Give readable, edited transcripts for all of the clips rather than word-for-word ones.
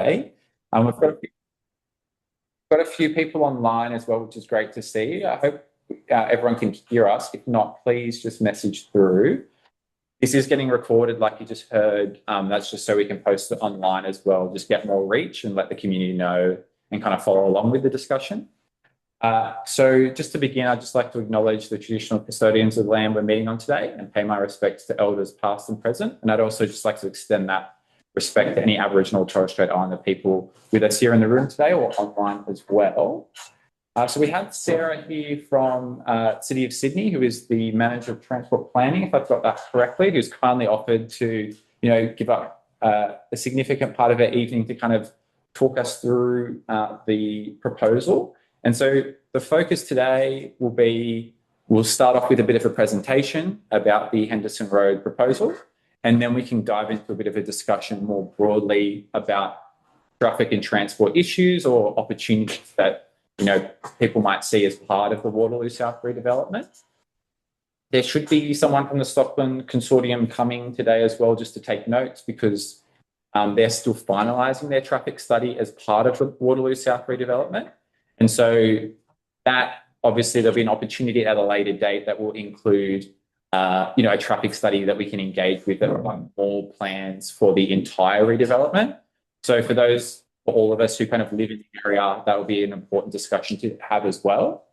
Okay. We've got a few people online as well, which is great to see. I hope everyone can hear us. If not, please just message through. This is getting recorded, like you just heard. That's just so we can post it online as well, just get more reach and let the community know and kind of follow along with the discussion. So just to begin, I'd just like to acknowledge the traditional custodians of the land we're meeting on today and pay my respects to elders past and present. And I'd also just like to extend that respect to any Aboriginal or Torres Strait Islander people with us here in the room today or online as well. So we have Sarah here from City of Sydney, who is the Manager of Transport Planning, if I've got that correctly, who's kindly offered to, give up a significant part of her evening to kind of talk us through the proposal. And so the focus today will be, we'll start off with a bit of a presentation about the Henderson Road proposal, and then we can dive into a bit of a discussion more broadly about traffic and transport issues or opportunities that people might see as part of the Waterloo South redevelopment. There should be someone from the Stockland Consortium coming today as well, just to take notes, because they're still finalising their traffic study as part of the Waterloo South redevelopment. And so that, obviously, there'll be an opportunity at a later date that will include, a traffic study that we can engage with that will have more plans for the entire redevelopment. So for all of us who kind of live in the area, that will be an important discussion to have as well.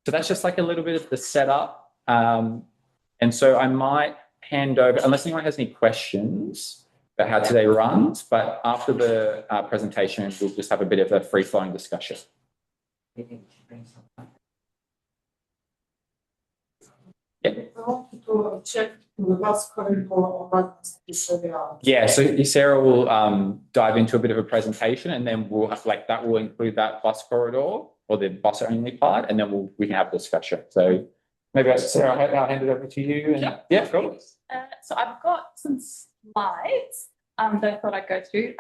So that's just like a little bit of the setup. And so I might hand over, unless anyone has any questions about how today runs, but after the presentation, we'll just have a bit of a free-flowing discussion. Yeah, so Sarah will dive into a bit of a presentation, and then we'll have, that will include that bus corridor or the bus only part, and then we can have a discussion. So maybe Sarah, I'll hand it over to you. And, yeah, cool. So I've got some slides that I thought I'd go through.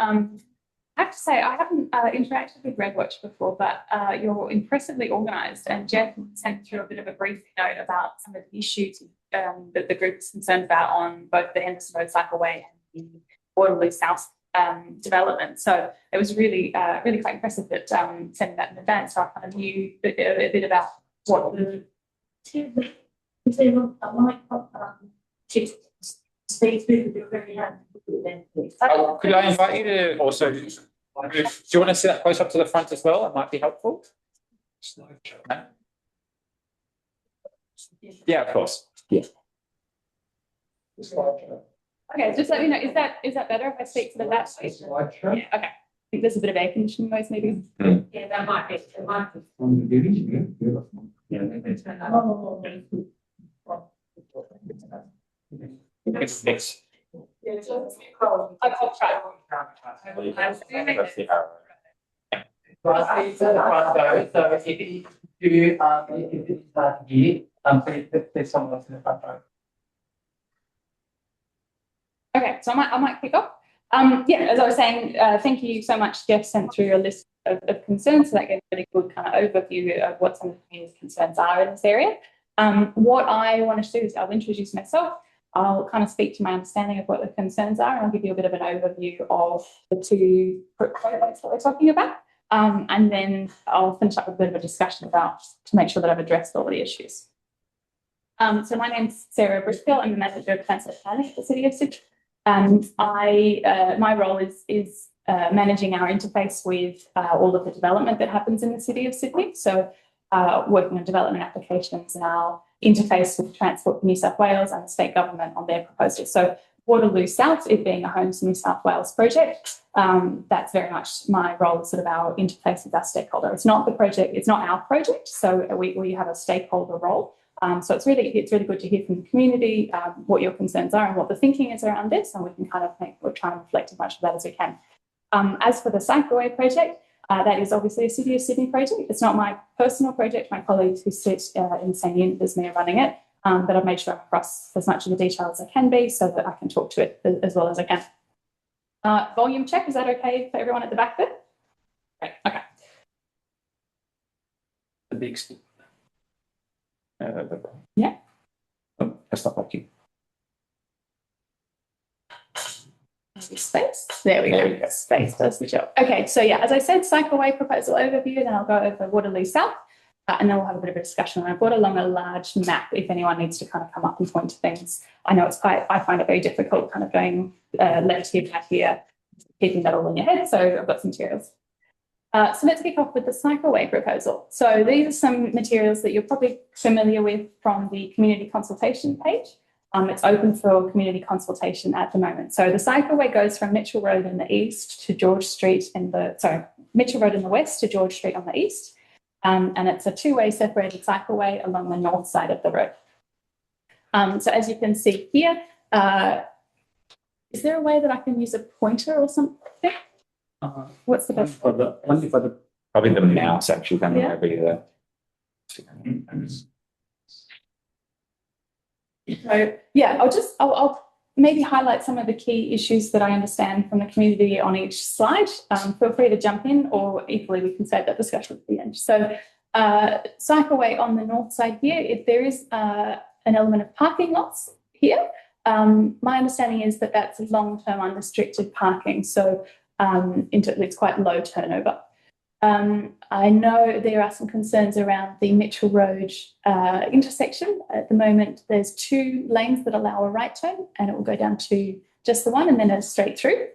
I have to say, I haven't interacted with REDWatch before, but you're impressively organised, and Jeff sent through a bit of a brief note about some of the issues that the group is concerned about on both the Henderson Road Cycleway and the Waterloo South development. So it was really quite impressive that sending that in advance, so I kind of knew a bit about what the... Could I invite you to also, do you want to sit that close up to the front as well? It might be helpful. No? Yeah, of course. Yeah. Okay, just let me know. Is that better if I speak to the left? Yeah, okay. I think there's a bit of air conditioning noise, maybe. Yeah, that might be. It might be. Next. I'll try. Okay, so I might kick off. Yeah, as I was saying, thank you so much. Jeff sent through a list of concerns, so that gave a really good kind of overview of what some of the community's concerns are in this area. What I want to do is I'll introduce myself. I'll kind of speak to my understanding of what the concerns are, and I'll give you a bit of an overview of the two projects that we're talking about. And then I'll finish up with a bit of a discussion about to make sure that I've addressed all the issues. So my name's Sarah Briscoe. I'm the Manager of Transport Planning at the City of Sydney. And my role is managing our interface with all of the development that happens in the City of Sydney. So working on development applications and our interface with Transport for New South Wales and the state government on their proposals. So Waterloo South, it being a Homes New South Wales project, that's very much my role, sort of our interface with our stakeholder. It's not the project, it's not our project, so we have a stakeholder role. So it's really good to hear from the community what your concerns are and what the thinking is around this, and we can kind of try and reflect as much of that as we can. As for the Cycleway project, that is obviously a City of Sydney project. It's not my personal project. My colleagues who sit in the same unit as me are running it, but I've made sure I'm across as much of the details as I can be so that I can talk to it as well as I can. Volume check, is that okay for everyone at the back there? Great, okay. The big yeah. Oh, that's not working. Space. There we There we go. go. Space does the job. Okay, so yeah, as I said, cycleway proposal overview, then I'll go over Waterloo South, and then we'll have a bit of a discussion. And I've brought along a large map if anyone needs to kind of come up and point to things. I know I find it very difficult kind of going left here, right here, keeping that all in your head. So I've got some materials. So let's kick off with the cycleway proposal. So these are some materials that you're probably familiar with from the community consultation page. It's open for community consultation at the moment. So the cycleway goes from Mitchell Road in the east to George Street Mitchell Road in the west to George Street on the east. And it's a two-way separated cycleway along the north side of the road. So as you can see here, is there a way that I can use a pointer or something? What's the best? Probably the mouse actually coming over here. So yeah, I'll maybe highlight some of the key issues that I understand from the community on each slide. Feel free to jump in, or equally we can save that discussion at the end. So cycleway on the north side here, there is an element of parking lots here. My understanding is that that's long-term unrestricted parking, so it's quite low turnover. I know there are some concerns around the Mitchell Road intersection. At the moment, there's 2 lanes that allow a right turn, and it will go down to just the one and then a straight through.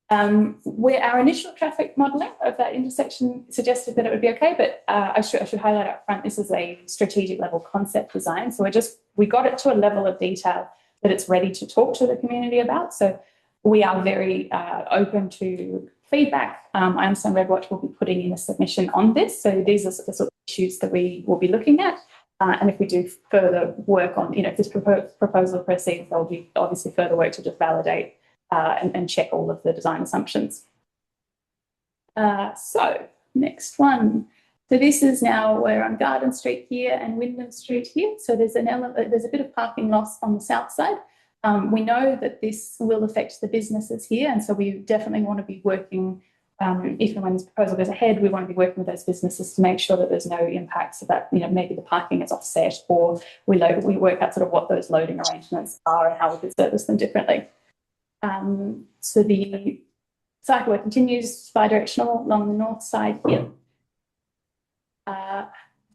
Where our initial traffic modelling of that intersection suggested that it would be okay, but I should highlight up front, this is a strategic level concept design. So we got it to a level of detail that it's ready to talk to the community about. So we are very open to feedback. I understand REDWatch will be putting in a submission on this. So these are the sort of issues that we will be looking at. And if we do further work on, if this proposal proceeds, there'll be obviously further work to just validate and check all of the design assumptions. So next one. So this is now we're on Garden Street here and Wyndham Street here. So there's a bit of parking loss on the south side. We know that this will affect the businesses here, and so we definitely want to be working, if and when this proposal goes ahead, we want to be working with those businesses to make sure that there's no impacts, so that maybe the parking is offset, or we work out sort of what those loading arrangements are and how we could service them differently. So the cycleway continues bi-directional along the north side here.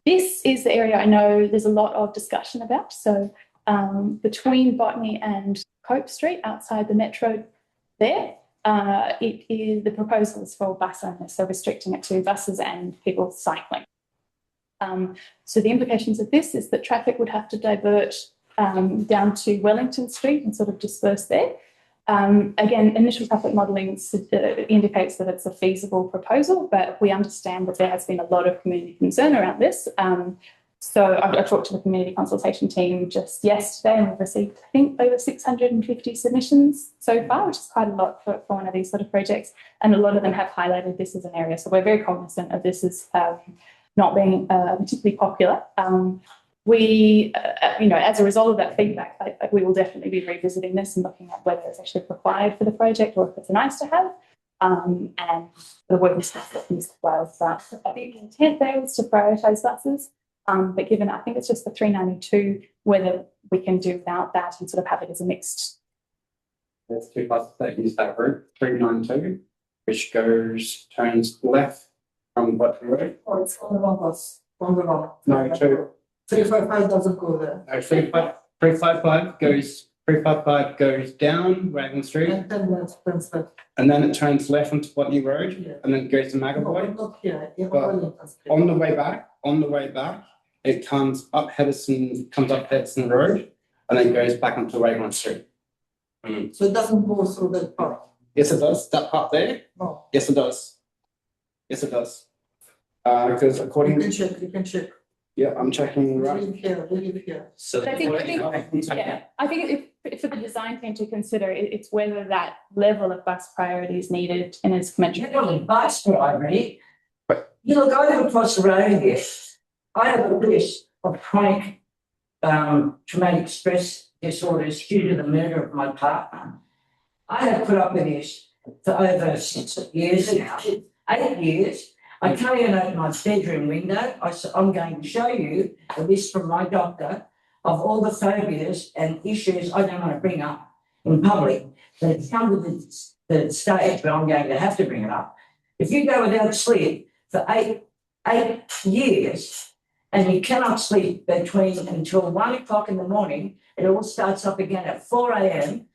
This is the area I know there's a lot of discussion about. So between Botany and Cope Street, outside the metro there, the proposal is for bus owners, so restricting it to buses and people cycling. So the implications of this is that traffic would have to divert down to Wellington Street and sort of disperse there. Again, initial traffic modelling indicates that it's a feasible proposal, but we understand that there has been a lot of community concern around this. So I talked to the community consultation team just yesterday, and we've received, I think, over 650 submissions so far, which is quite a lot for one of these sort of projects. And a lot of them have highlighted this as an area. So we're very cognizant of this as not being particularly popular. As a result of that feedback, we will definitely be revisiting this and looking at whether it's actually required for the project or if it's a nice to have. And the work is that New South Wales. I think the intent there was to prioritise buses. But given, I think it's just the 392, whether we can do without that and sort of have it as a mixed. There's 2 buses that use that route, 392, which turns left from Waterloo Road. Oh, it's on the wrong bus. On the wrong. No, 355 doesn't go there. No, 355 goes down Wagon Street, And then that turns left. and then it turns left onto Waterloo Road, Yeah. and then it goes to No, Magavoy. not here. But Wellington Street. On the way back, it comes up Henderson Road, and then goes back onto Wagon Street. So it doesn't go through that part. Yes, it does. That part there. No. Yes, it does. Yes, it does. Because according You can check. yeah, I'm checking We right. live here. So But I think if for the design team to consider, it's whether that level of bus priority is needed and is commensurate. Generally, bus priority. You look, I live across the road here. I have a list of chronic traumatic stress disorders due to the murder of my partner. I have put up with this for over 6 years now, 8 years. I can't even open my bedroom window. I'm going to show you a list from my doctor of all the phobias and issues I don't want to bring up in public that come with the stage, but I'm going to have to bring it up. If you go without sleep for eight years and you cannot sleep until 1 o'clock in the morning, it all starts up again at 4 a.m.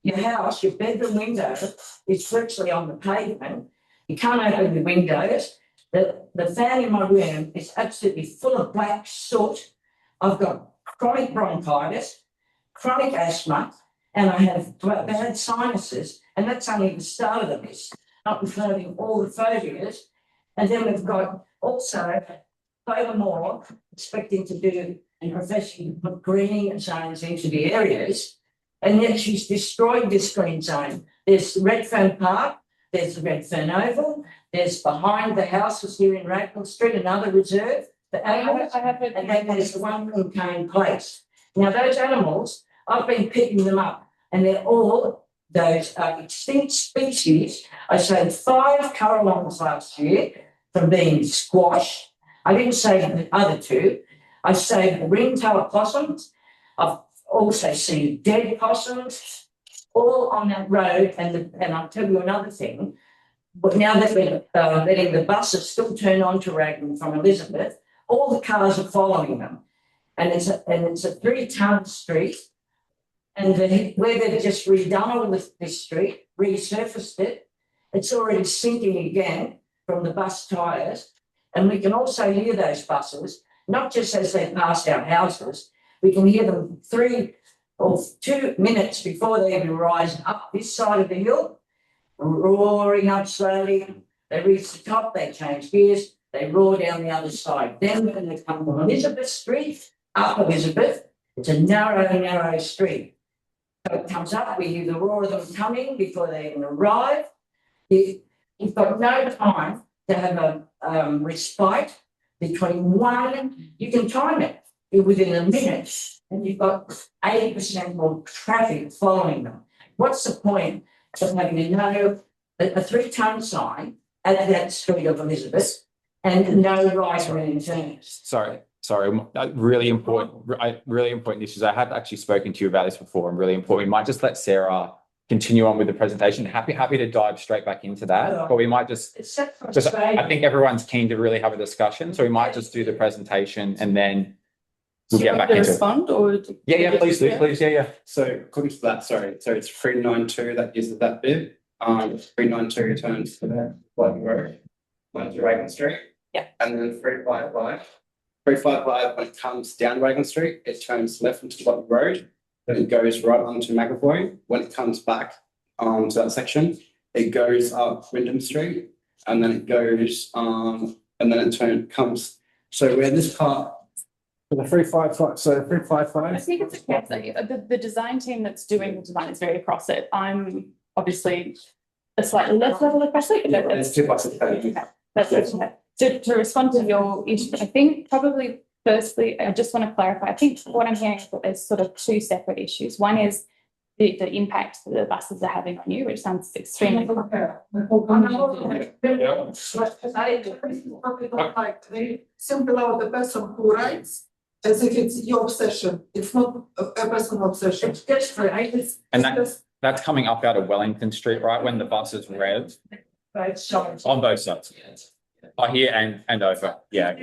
Your house, your bedroom window is virtually on the pavement. You can't open the windows. The fan in my room is absolutely full of black soot. I've got chronic bronchitis, chronic asthma, and I have bad sinuses, and that's only the start of the list, not including all the phobias. And then we've got also furthermore expecting to do and professing to put greening zones into the areas, and yet she's destroyed this green zone. There's Redfern Park, there's the Redfern Oval, there's behind the houses here in Radcliffe Street, another reserve for animals, and then there's the one in Cane Place. Now, those animals, I've been picking them up, and they're all those extinct species. I saved 5 currawongs last year from being squashed. I didn't save the other 2. I saved the ring-tailed possums. I've also seen dead possums all on that road. And I'll tell you another thing. But now that we're letting the buses still turn onto Raglan from Elizabeth, all the cars are following them. And it's a 3-ton street. And where they've just redone all this street, resurfaced it, it's already sinking again from the bus tyres. And we can also hear those buses, not just as they pass our houses, we can hear them 3 or 2 minutes before they even rise up this side of the hill, roaring up slowly. They reach the top, they change gears, they roar down the other side. Then when they come from Elizabeth Street, up Elizabeth, it's a narrow street. So it comes up, we hear the roar of them coming before they even arrive. You've got no time to have a respite between one, you can time it within a minute, and you've got 80% more traffic following them. What's the point of having a 3-ton sign at that street of Elizabeth and no right or any turns? Sorry, really important issues. I have actually spoken to you about this before, and really important. We might just let Sarah continue on with the presentation. Happy to dive straight back into that, but we might just I think everyone's keen to really have a discussion, so we might just do the presentation and then we'll get back into respond, or please do. So according to that, so it's 392 that uses that bit. 392 turns to the White Road, to Raglan Street. Yeah. And then 355. 355, when it comes down Raglan Street, it turns left into White Road. Then it goes right onto McAvoy. When it comes back to that section, it goes up Wyndham Street, and then it goes and then it comes. So where this part. The 355. So 355. I think it's a case that the design team that's doing the design is very across it. I'm obviously a slightly less level across it. There's 2 buses. That's okay. To respond to your issue, I think probably firstly, I just want to clarify. I think what I'm hearing is that there's sort of 2 separate issues. One is the impact that the buses are having on you, which sounds extremely. Simple out the person who writes as if it's your obsession. It's not a personal obsession. It's just for ages. And that's coming up out of Wellington Street, right? When the bus is red. Both sides. On both sides. Here and over. Yeah.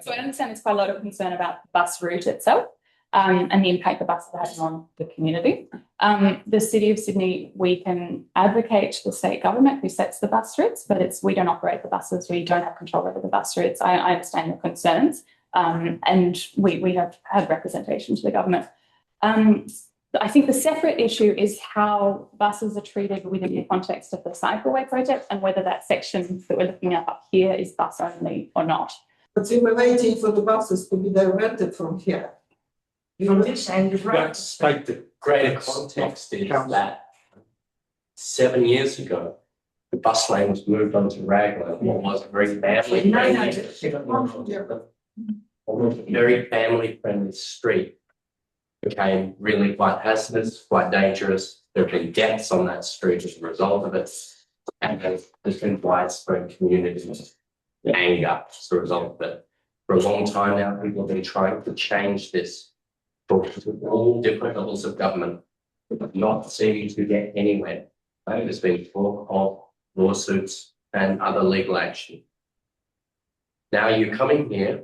So I understand there's quite a lot of concern about the bus route itself, and the impact the buses are having on the community. The City of Sydney, we can advocate to the state government who sets the bus routes, but we don't operate the buses. We don't have control over the bus routes. I understand your concerns, and we have had representation to the government. I think the separate issue is how buses are treated within the context of the Cycleway project, and whether that section that we're looking at up here is bus only or not. But we were waiting for the buses to be diverted from here. From this end of road. Like the greater context is that 7 years ago, the bus lane was moved onto Raglan. What was a very family friendly street became really quite hazardous, quite dangerous. There have been deaths on that street as a result of it, and there's been widespread community anger as a result of it. For a long time now, people have been trying to change this, talking to all different levels of government, but not seeming to get anywhere. Right? There's been talk of lawsuits and other legal action. Now you're coming here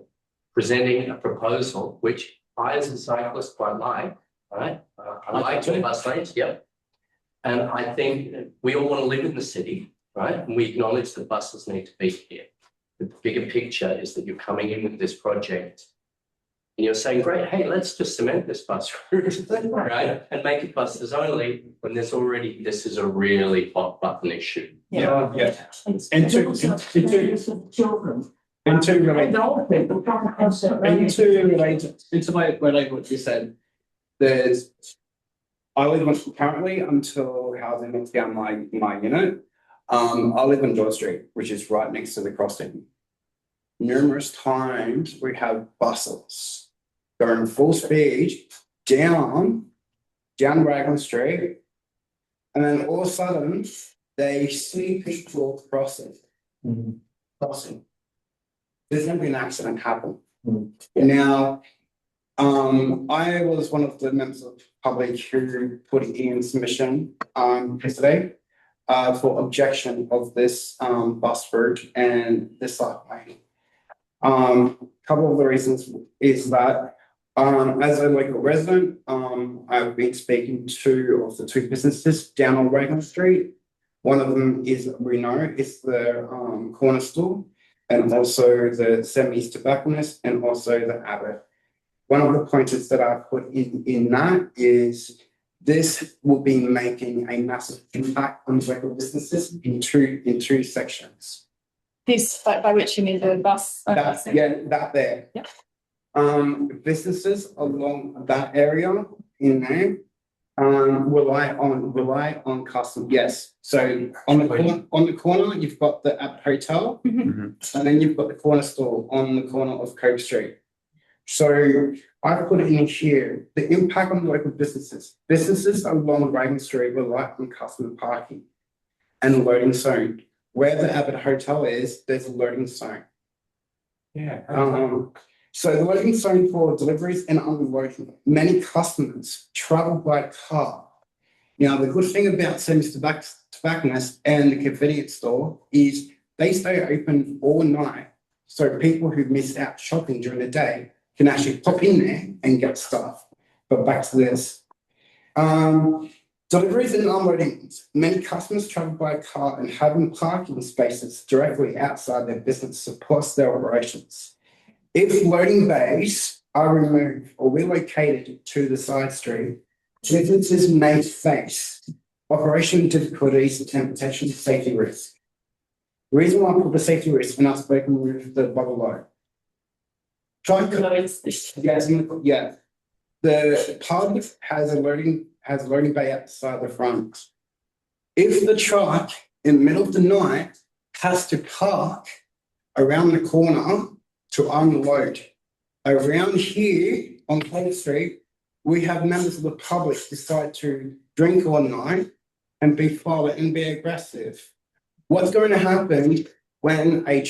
presenting a proposal which I as a cyclist quite like, right? I like your bus lanes, yep. And I think we all want to live in the city, right? And we acknowledge that buses need to be here. The bigger picture is that you're coming in with this project and you're saying, great, hey, let's just cement this bus route, right? And make it buses only when there's already, this is a really hot button issue. Yeah. And Children. Into Into old people can't have certain into what you said, I live currently until housing knocks down my unit. I live on George Street, which is right next to the crossing. Numerous times we have buses going full speed down Raglan Street, and then all of a sudden they see people crossing. There's going to be an accident happen. Now, I was one of the members of the public who put in submission yesterday for objection of this bus route and this cycleway. Couple of the reasons is that as a local resident, I've been speaking to of the two businesses down on Raglan Street. One of them is we know is the corner store, and also the 70s tobacconist, and also the Abbott. One of the pointers that I put in that is this will be making a massive impact on local businesses in two sections. This, by which you mean the bus? That there. Yep. Businesses along that area in there rely on custom. Yes. So on the corner, you've got the Abbott Hotel, and then you've got the corner store on the corner of Cove Street. So I put it in here, the impact on local businesses. Businesses along Raglan Street rely on customer parking and loading zone. Where the Abbott Hotel is, there's a loading zone. Yeah. So the loading zone for deliveries and unloading, many customers travel by car. Now, the good thing about Sam's Tobacconist and the convenience store is they stay open all night. So people who missed out shopping during the day can actually pop in there and get stuff. But back to this. Deliveries and unloading. Many customers travel by car, and having parking spaces directly outside their business supports their operations. If loading bays are removed or relocated to the side street, businesses may face operation difficulties and potential safety risk. The reason why I put the safety risk, and I've spoken with the below. Yeah. The pub has a loading bay outside the front. If the truck in the middle of the night has to park around the corner to unload, around here on Cove Street, we have members of the public decide to drink all night and be violent and be aggressive. What's going to happen when a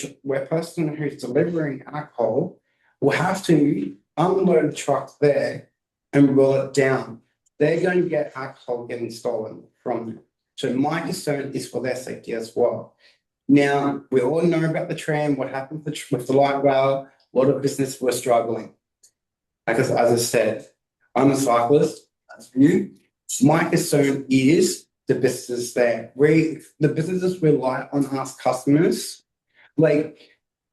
person who's delivering alcohol will have to unload the truck there and roll it down? They're going to get alcohol getting stolen from them. So my concern is for their safety as well. Now, we all know about the tram, what happened with the light rail. A lot of business were struggling. Because as I said, I'm a cyclist, that's you. My concern is the businesses there. The businesses rely on us customers. Like,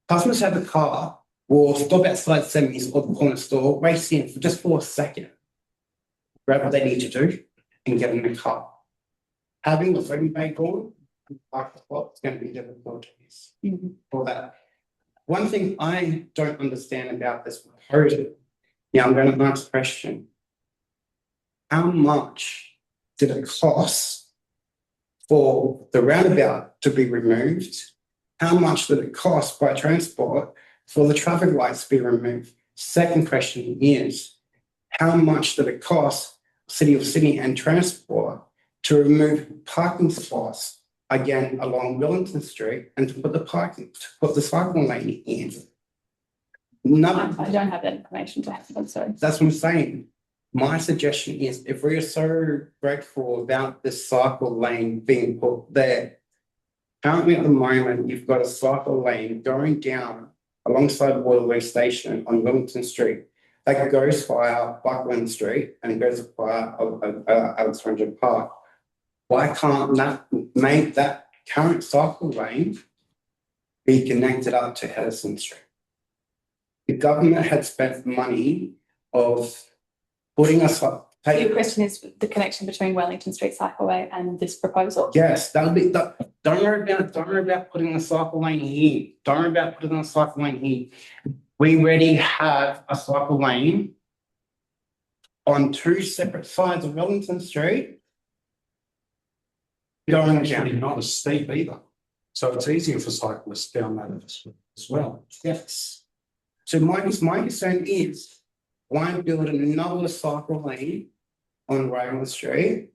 customers have a car, will stop outside 70s or the corner store, race in for a second, grab what they need to do, and get in the car. Having the loading bay gone, it's going to be difficult for that. One thing I don't understand about this proposal, now I'm going to ask a question. How much did it cost for the roundabout to be removed? How much did it cost by transport for the traffic lights to be removed? Second question is, how much did it cost City of Sydney and Transport to remove parking spots again along Wellington Street and to put the cycling lane in? No, I don't have that information to hand. I'm sorry. that's what I'm saying. My suggestion is if we are so grateful about this cycle lane being put there, currently at the moment, you've got a cycle lane going down alongside Waterloo Station on Wellington Street that goes via Buckland Street and it goes via Alexandra Park. Why can't that make that current cycle lane be connected up to Henderson Street? The government had spent money of putting us up. So your question is the connection between Wellington Street Cycleway and this proposal? Yes, that'll be that. Don't worry about putting a cycle lane here. Don't worry about putting a cycle lane here. We already have a cycle lane on two separate sides of Wellington Street. Going Actually down. not as steep either. So it's easier for cyclists down that as well. Yes. So my concern is why build another cycle lane on Raglan Street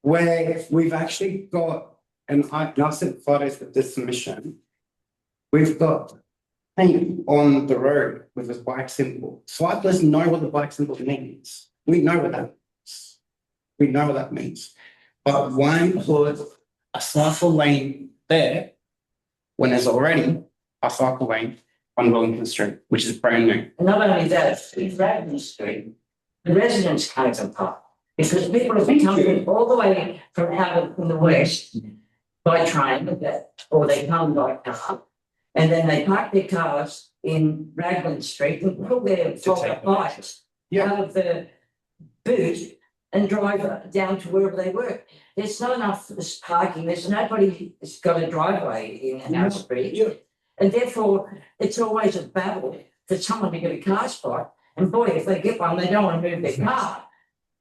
where we've actually got, and I sent photos of this submission, we've got paint on the road with this bike symbol. Cyclists know what the bike symbol means. We know what that means. We know what that means. But why put a cycle lane there when there's already a cycle lane on Wellington Street, which is brand new? And not only that, in Radnor Street, the residents can't park because people have been coming all the way from out in the west by train, or they come by car, and then they park their cars in Raglan Street and pull their bikes out of the boot and drive down to wherever they work. There's not enough parking. There's nobody that's got a driveway in our street. And therefore, it's always a battle for someone to get a car spot. And boy, if they get one, they don't want to move their car.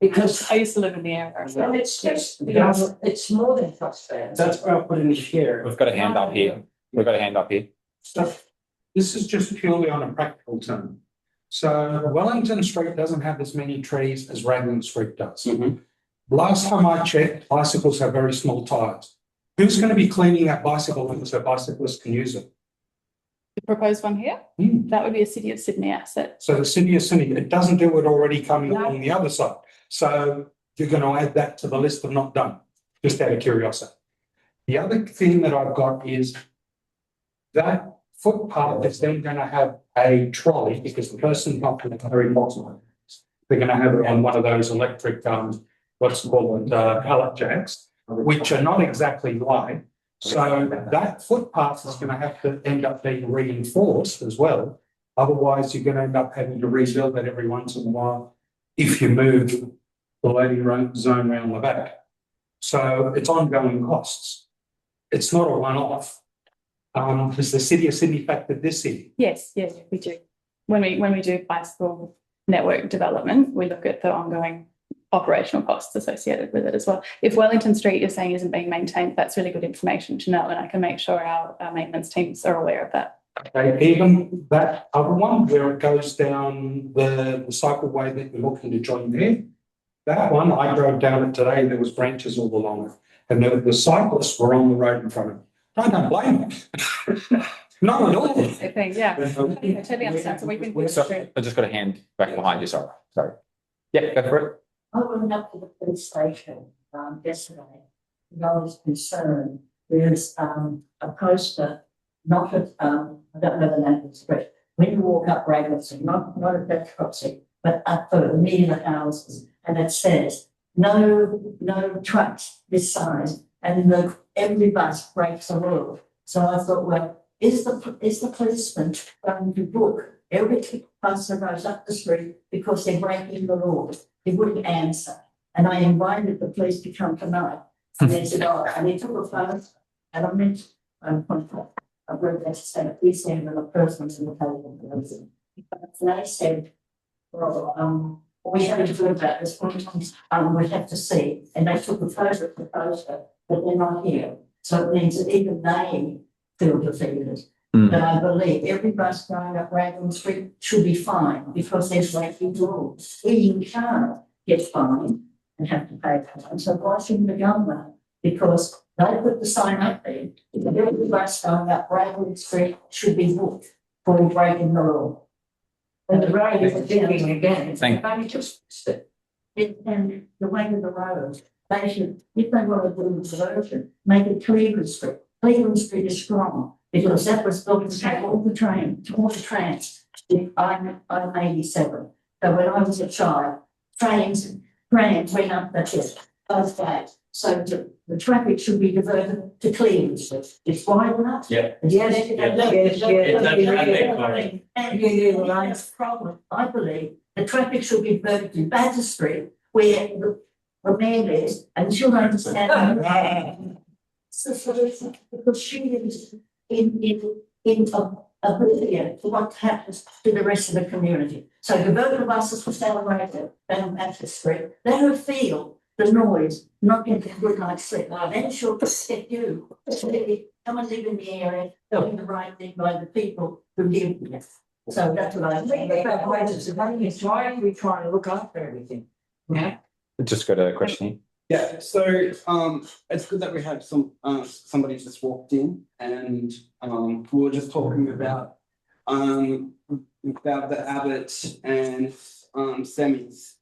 Because I used to live in the area. and it's just, you know, it's more than frustrating. That's why I put in here. We've got a hand up here. We've got a hand up here. So this is just purely on a practical term. So Wellington Street doesn't have as many trees as Raglan Street does. Mhm. Last time I checked, bicycles have very small tyres. Who's going to be cleaning that bicycle lane so bicyclists can use it? The proposed one here, that would be a City of Sydney asset. So the City of Sydney, it doesn't do it already coming along the other side. So you're going to add that to the list of not done, just out of curiosity. The other thing that I've got is that footpath is then going to have a trolley because the person's not going to carry lots of it. They're going to have it on one of those electric, what's called pallet jacks, which are not exactly light. So that footpath is going to have to end up being reinforced as well. Otherwise, you're going to end up having to rebuild that every once in a while if you move the loading zone around the back. So it's ongoing costs. It's not a one-off. Has the City of Sydney factored this in? Yes, we do. When we do bicycle network development, we look at the ongoing operational costs associated with it as well. If Wellington Street you're saying isn't being maintained, that's really good information to know, and I can make sure our maintenance teams are aware of that. Okay, even that other one where it goes down the cycleway that you're looking to join there, that one, I drove down it today, there was branches all along it, and the cyclists were on the road in front of me. I don't blame them. Not at all. I think, yeah, I totally understand. So we've been So I just got a hand back behind you, sorry. Yeah, go for it. I went up to the police station yesterday and I was concerned. There's a poster, not at, I don't know the name of the street. When you walk up Raglan Street, not at that crossing, but up near the houses, and it says, no trucks this size, and every bus breaks the rule. So I thought, well, is the policeman going to book every bus that goes up the street because they're breaking the law? He wouldn't answer. And I invited the police to come tonight. And they said, oh, and they took a photo. And I meant, I wrote that to say, please send them a person to the table. And they said, well, we haven't heard about this one. We have to see. And they took a photo of the poster, but they're not here. So it means that even they feel defeated. But I believe every bus going up Raglan Street should be fined because there's breaking rules. Even cars get fined and have to pay fines. So why shouldn't the government? Because they put the sign up there. Every bus going up Raglan Street should be booked for breaking the law. And the road is thinking again, Thank- it's only just and the way of the road, they should, if they want to do the version, make it Cleveland Street. Cleveland Street is strong because that was built to take all the trains. I'm 87. So when I was a child, trains went up that hill, both ways. So the traffic should be diverted to Cleveland Street. It's wide enough. Yeah. Yes, Yeah. That's the problem. I believe the traffic should be diverted to Batter Street, where the man is, and she'll understand. Because she lives in oblivion to what happens to the rest of the community. So divert the buses for Cycleways down Batter Street, let her feel the noise, not get a good night's sleep. Then she'll get you to come and live in the area, doing the right thing by the people who live here. So that's what I think. Why are we trying to look after everything? Yeah. Just got a question here. Yeah, so it's good that we have somebody just walked in and we were just talking about the Abbott and semis.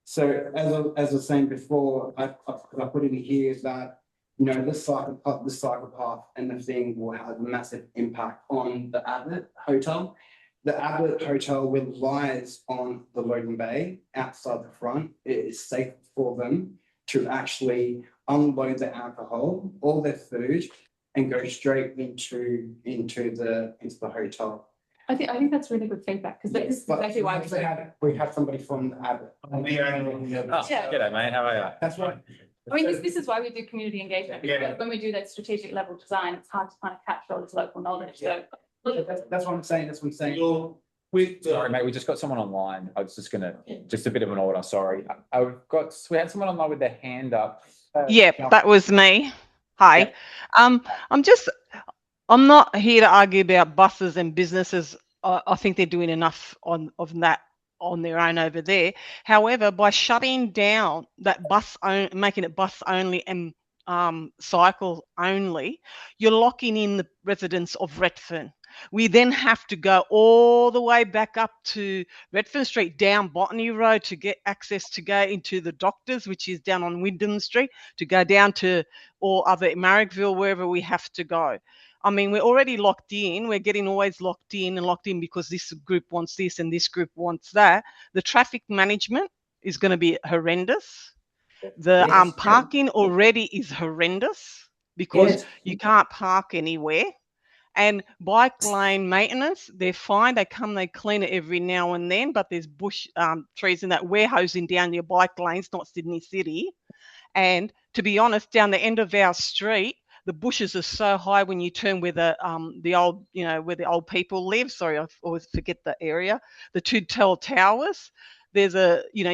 So as I was saying before, I put in here that this cycle path and the thing will have a massive impact on the Abbott Hotel. The Abbott Hotel relies on the loading bay outside the front. It is safe for them to actually unload the alcohol or their food and go straight into the hotel. I think that's really good feedback because this is exactly why we do. We have somebody from the Abbott. G'day, mate. How are you? That's right. I mean, this is why we do community engagement. Yeah. When we do that strategic level design, it's hard to kind of capture all this local knowledge. So That's what I'm saying. That's what I'm saying. Sorry, mate. We just got someone online. I was just a bit of an order. Sorry. We had someone online with their hand up. Yeah, that was me. Hi. Yeah. I'm not here to argue about buses and businesses. I think they're doing enough of that on their own over there. However, by shutting down that making it bus only and cycle only, you're locking in the residents of Redfern. We then have to go all the way back up to Redfern Street, down Botany Road to get access to go into the doctors, which is down on Wyndham Street, to go down to all other Marrickville, wherever we have to go. I mean, we're already locked in. We're getting always locked in because this group wants this and this group wants that. The traffic management is going to be horrendous. The parking already is horrendous because you can't park anywhere. And bike lane maintenance, they're fine. They come, they clean it every now and then, but there's bush trees in that warehousing down your bike lanes, not Sydney City. And to be honest, down the end of our street, the bushes are so high when you turn where the old, where the old people live. Sorry, I always forget the area. The two tall towers. There's you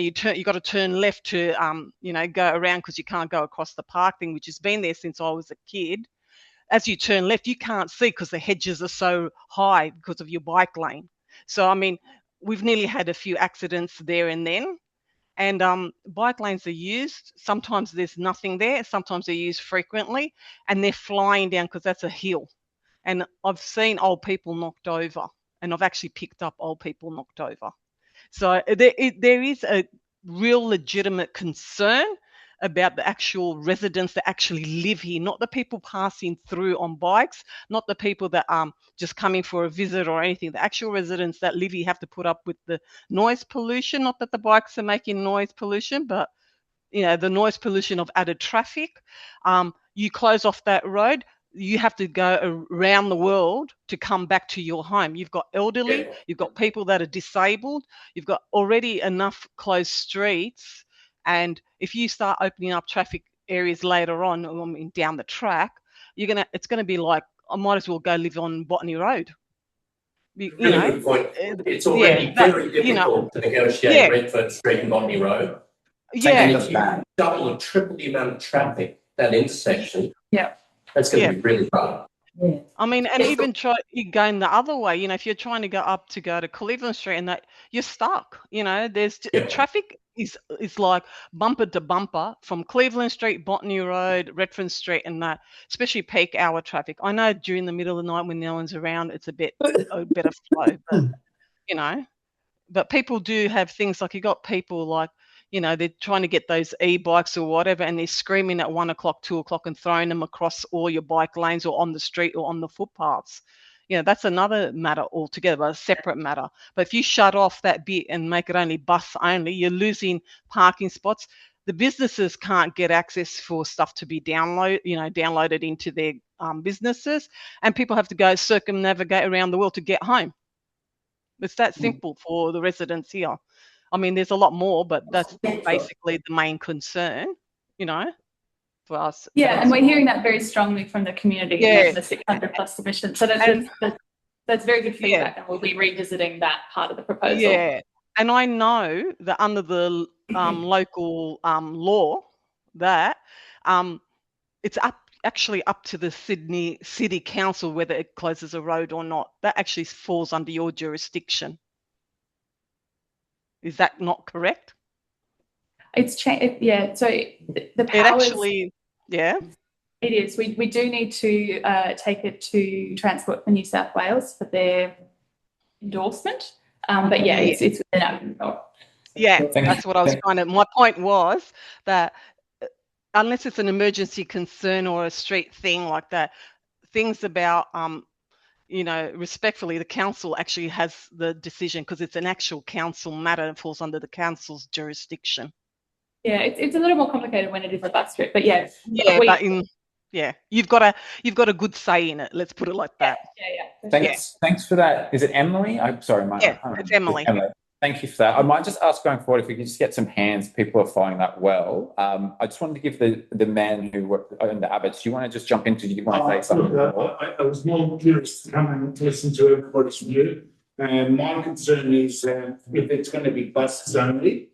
got to turn left to go around because you can't go across the park thing, which has been there since I was a kid. As you turn left, you can't see because the hedges are so high because of your bike lane. So, I mean, we've nearly had a few accidents there and then. And bike lanes are used. Sometimes there's nothing there. Sometimes they're used frequently. And they're flying down because that's a hill. And I've seen old people knocked over. And I've actually picked up old people knocked over. So there is a real legitimate concern about the actual residents that actually live here, not the people passing through on bikes, not the people that just coming for a visit or anything. The actual residents that live here have to put up with the noise pollution, not that the bikes are making noise pollution, but the noise pollution of added traffic. You close off that road, you have to go around the world to come back to your home. You've got elderly, you've got people that are disabled, you've got already enough closed streets. And if you start opening up traffic areas later on, down the track, it's going to be like, I might as well go live on Botany Road. Good point. It's already very difficult to negotiate Redfern Street and Botany Road. Yeah. Double or triple the amount of traffic, that intersection. Yeah. That's going to be really hard. Yeah. I mean, and even going the other way, if you're trying to go to Cleveland Street and that, you're stuck. There's traffic is like bumper to bumper from Cleveland Street, Botany Road, Redfern Street, and that, especially peak hour traffic. I know during the middle of the night when no one's around, it's a better flow. But you know, but people do have things like you got people like, you know, they're trying to get those e-bikes or whatever, and they're screaming at 1 o'clock, 2 o'clock, and throwing them across all your bike lanes or on the street or on the footpaths. You know, that's another matter altogether, a separate matter. But if you shut off that bit and make it only bus only, you're losing parking spots. The businesses can't get access for stuff to be downloaded into their businesses, and people have to go circumnavigate around the world to get home. It's that simple for the residents here. I mean, there's a lot more, but that's basically the main concern, you know, for us. Yeah, and we're hearing that very strongly from the community. Yeah. The 600 plus submissions. So that's very good feedback, and we'll be revisiting that part of the proposal. Yeah, and I know that under the local law that it's actually up to the Sydney City Council whether it closes a road or not. That actually falls under your jurisdiction. Is that not correct? It's changed. Yeah. So the powers. It actually, yeah. It is. We do need to take it to Transport for New South Wales for their endorsement. But yeah, it's within our control. Yeah, that's what I was trying to. My point was that unless it's an emergency concern or a street thing like that, things about you know, respectfully, the council actually has the decision because it's an actual council matter and falls under the council's jurisdiction. Yeah, it's a little more complicated when it is a bus trip, but yeah. Yeah, you've got a good say in it. Let's put it like that. Yeah. Thanks for that. Is it Emily? I'm sorry, it's Emily. Thank you for that. I might just ask going forward if we could just get some hands. People are following that well. I just wanted to give the man who worked in the Abbots. Do you want to just jump into? Do you want to say something? I was more curious to come and listen to everybody's view. My concern is if it's going to be buses only,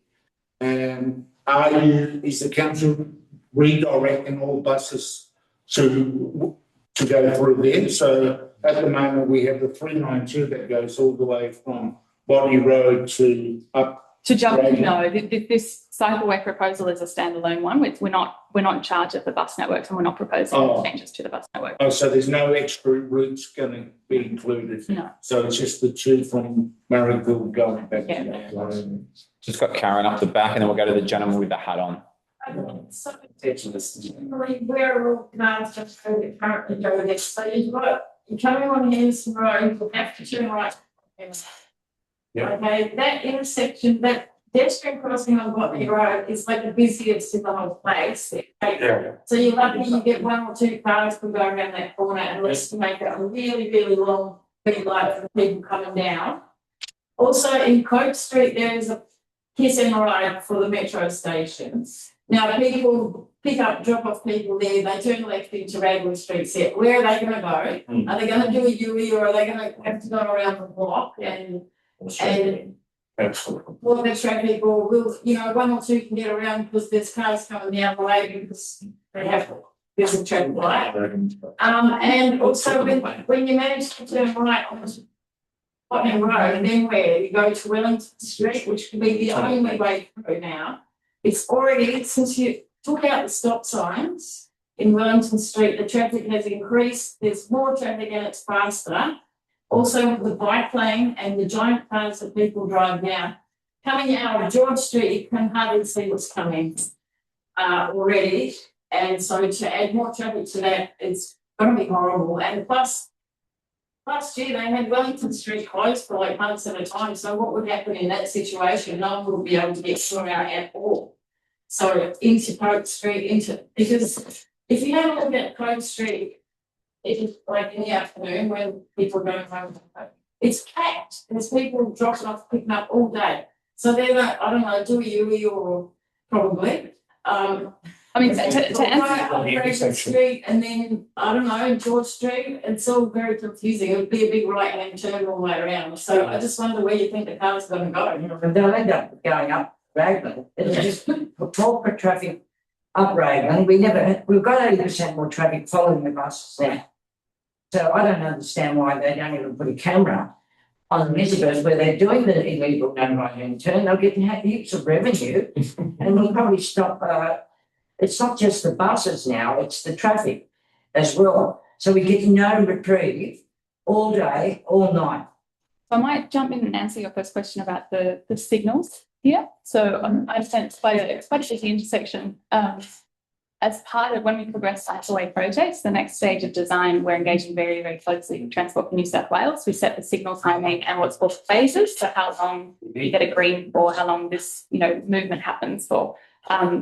is the council redirecting all buses to go through there? So at the moment we have the 392 that goes all the way from Body Road to up. To jump in, no, this cycleway proposal is a standalone one. We're not in charge of the bus networks, and we're not proposing changes to the bus network. Oh, so there's no extra routes going to be included? No. So it's just the two from Marrickville going back. Yeah. Just got Karen up the back, and then we'll go to the gentleman with the hat on. So where all cars just currently go there. So you're coming on Henderson Road, you have to turn right. Yeah. Okay, that intersection, that pedestrian crossing on Botany Road is like the busiest in the whole place. Yeah. So you're lucky you get 1 or 2 cars can go around that corner unless you make it a really, really long big light for the people coming down. Also in Coke Street, there is a kiss and ride for the metro stations. Now people pick up, drop off people there, they turn left into Redwood Street set. Where are they going to go? Are they going to do a U-E or are they going to have to go around the block and for the traffic, or will 1 or 2 can get around because there's cars coming down the way because there's a traffic light. And also when you manage to turn right on Botany Road, then where you go to Wellington Street, which can be the only way through now. It's already, since you took out the stop signs in Wellington Street, the traffic has increased. There's more traffic and it's faster. Also, the bike lane and the giant cars that people drive down. Coming out of George Street, you can hardly see what's coming already. And so to add more traffic to that, it's going to be horrible. And plus, last year they had Wellington Street closed for like months at a time. So what would happen in that situation? No one would be able to get through out at all. So into Coke Street, because if you have a look at Coke Street, it's like in the afternoon when people are going home. It's packed. There's people dropping off, picking up all day. So they're like, I don't know, do a UE or probably. I mean, to answer Street and then I don't know, George Street. It's all very confusing. It would be a big right-hand turn all the way around. So I just wonder where you think the car's going to go. And they'll end up going up Raglan. It's just corporate traffic up Raglan. We've got 80% more traffic following the buses now. So I don't understand why they don't even put a camera on the Elizabeth where they're doing the illegal no right-hand turn. They'll get heaps of revenue and we'll probably stop. It's not just the buses now, it's the traffic as well. So we get no reprieve all day, all night. So I might jump in and answer your first question about the signals here. So I understand it's quite a busy intersection. As part of when we progress cycleway projects, the next stage of design, we're engaging very, very closely with Transport for New South Wales. We set the signal timing and what's called phases, so how long you get a green for, how long this movement happens for.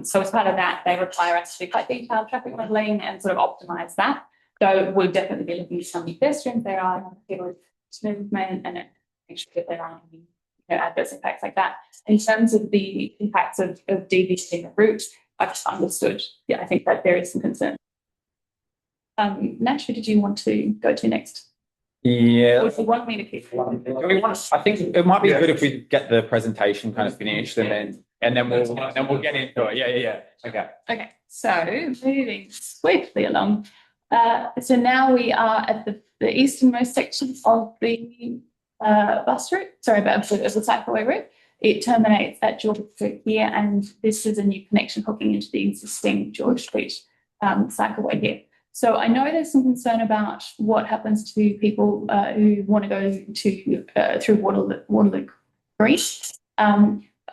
So as part of that, they require us to do quite detailed traffic modelling and sort of optimise that. So we'll definitely be looking at some pedestrians there are, people with movement, and make sure that there aren't any adverse impacts like that. In terms of the impacts of deviating the route, I've understood. Yeah, I think that there is some concern. Nash, who did you want to go to next? Yeah. Or if you want me to keep I think it might be good if we get the presentation kind of finished and then we'll get into it. Yeah. Okay. So moving swiftly along. So now we are at the easternmost section of the bus route. Sorry, of the cycleway route. It terminates at George Street here, and this is a new connection hooking into the existing George Street cycleway here. So I know there's some concern about what happens to people who want to go to through Waterloo Green.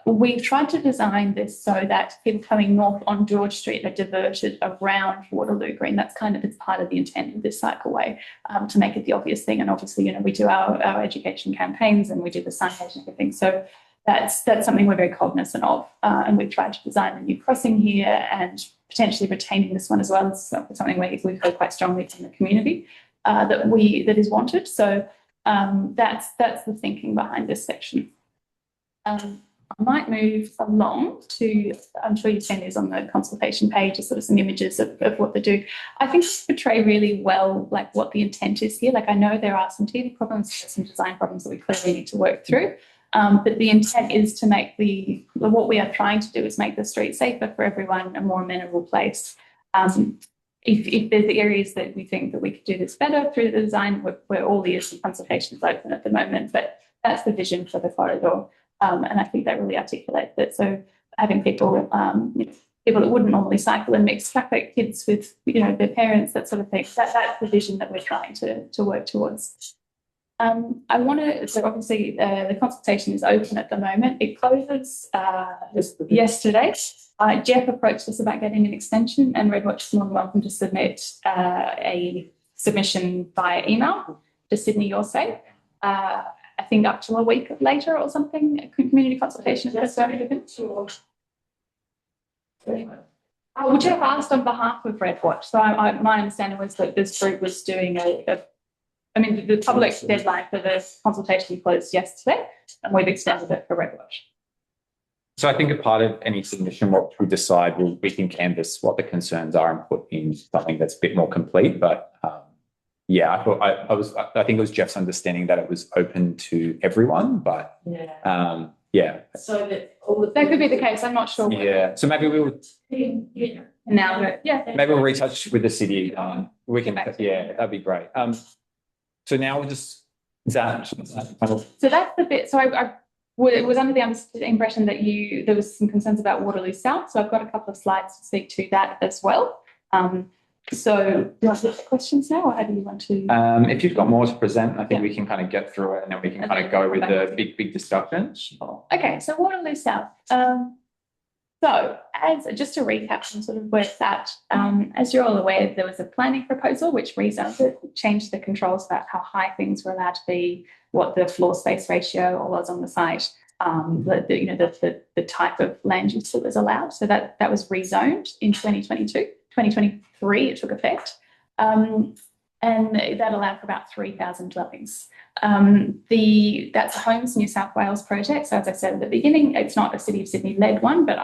We've tried to design this so that people coming north on George Street are diverted around Waterloo Green. That's it's part of the intent of this cycleway, to make it the obvious thing. And obviously, we do our education campaigns and we do the signage and everything. So that's something we're very cognizant of. And we've tried to design a new crossing here and potentially retaining this one as well. It's something we've heard quite strongly from the community that is wanted. So that's the thinking behind this section. I might move along to, I'm sure you've seen these on the consultation page, sort of some images of what they do. I think they portray really well what the intent is here. I know there are some teething problems, some design problems that we clearly need to work through. But the intent is to make what we are trying to do is make the street safer for everyone, a more amenable place. If there's areas that we think that we could do this better through the design, we're all ears and consultations open at the moment, but that's the vision for the corridor. And I think that really articulates it. So having people that wouldn't normally cycle and mix traffic, kids with their parents, that sort of thing, that's the vision that we're trying to work towards. So obviously the consultation is open at the moment. It closes yesterday. Jeff approached us about getting an extension, and REDWatch is more than welcome to submit a submission via email to Sydney Your Say. I think up to a week later or something, a community consultation is Would you have asked on behalf of REDWatch? So my understanding was that this group was doing the public deadline for this consultation closed yesterday, and we've extended it for REDWatch. So I think a part of any submission, what we decide, we can canvass what the concerns are and put in something that's a bit more complete. But I thought I think it was Jeff's understanding that it was open to everyone, but So that could be the case. I'm not sure. Yeah. So maybe we would maybe we'll retouch with the city. We can that'd be great. So now we'll just So that's the bit. So I was under the impression that there was some concerns about Waterloo South. So I've got a couple of slides to speak to that as well. So do you want to look at questions now, or how do you want to? If you've got more to present, I think we can kind of get through it, and then we can kind of go with the big discussion. Okay, so Waterloo South. So just to recap and sort of where it's at, as you're all aware, there was a planning proposal which rezoned it, changed the controls about how high things were allowed to be, what the floor space ratio was on the site, the type of land use that was allowed. So that was rezoned in 2022. 2023 it took effect, and that allowed for about 3,000 dwellings. That's a Homes New South Wales project. So as I said at the beginning, it's not a City of Sydney led one, but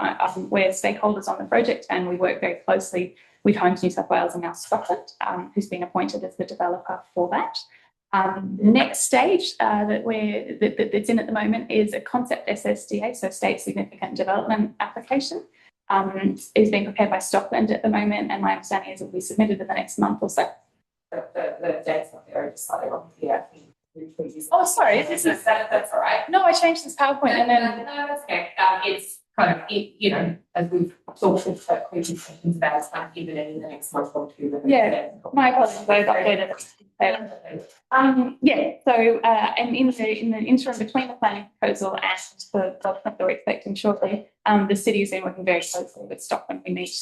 we're stakeholders on the project, and we work very closely with Homes New South Wales and now Scotland, who's been appointed as the developer for that. The next stage that's in at the moment is a concept SSDA, so State Significant Development Application. Is being prepared by Stockland at the moment, and my understanding is it will be submitted in the next month or so. The date's not there, just slightly wrong here. Oh, sorry, that's all right. No, I changed this PowerPoint and then. No, that's okay. It's kind of, as we've talked with previous sessions about, it's kind of given in the next month or two. Yeah, my apologies, I've updated it. Yeah, so and in the interim between the planning proposal and the document that we're expecting shortly, the city has been working very closely with Stockman. We meet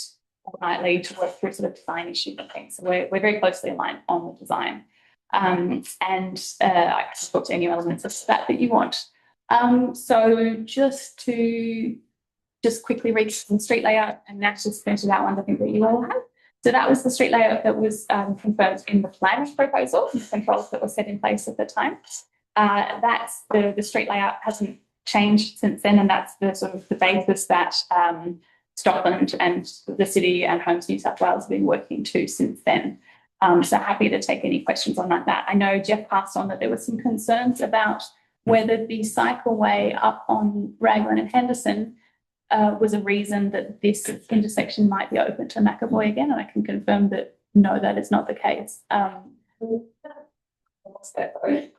fortnightly to work through sort of design issues and things. So we're very closely aligned on the design. And I can talk to any elements of that you want. So just quickly read some street layout, and Nash just pointed out one I think that you all have. So that was the street layout that was confirmed in the planning proposal, the controls that were set in place at the time. That's the street layout hasn't changed since then, and that's the sort of the basis that Stockland and the city and Homes New South Wales have been working to since then. So happy to take any questions on that. I know Jeff passed on that there were some concerns about whether the cycleway up on Raglan and Henderson was a reason that this intersection might be open to McAvoy again, and I can confirm that no, that is not the case. What's that though?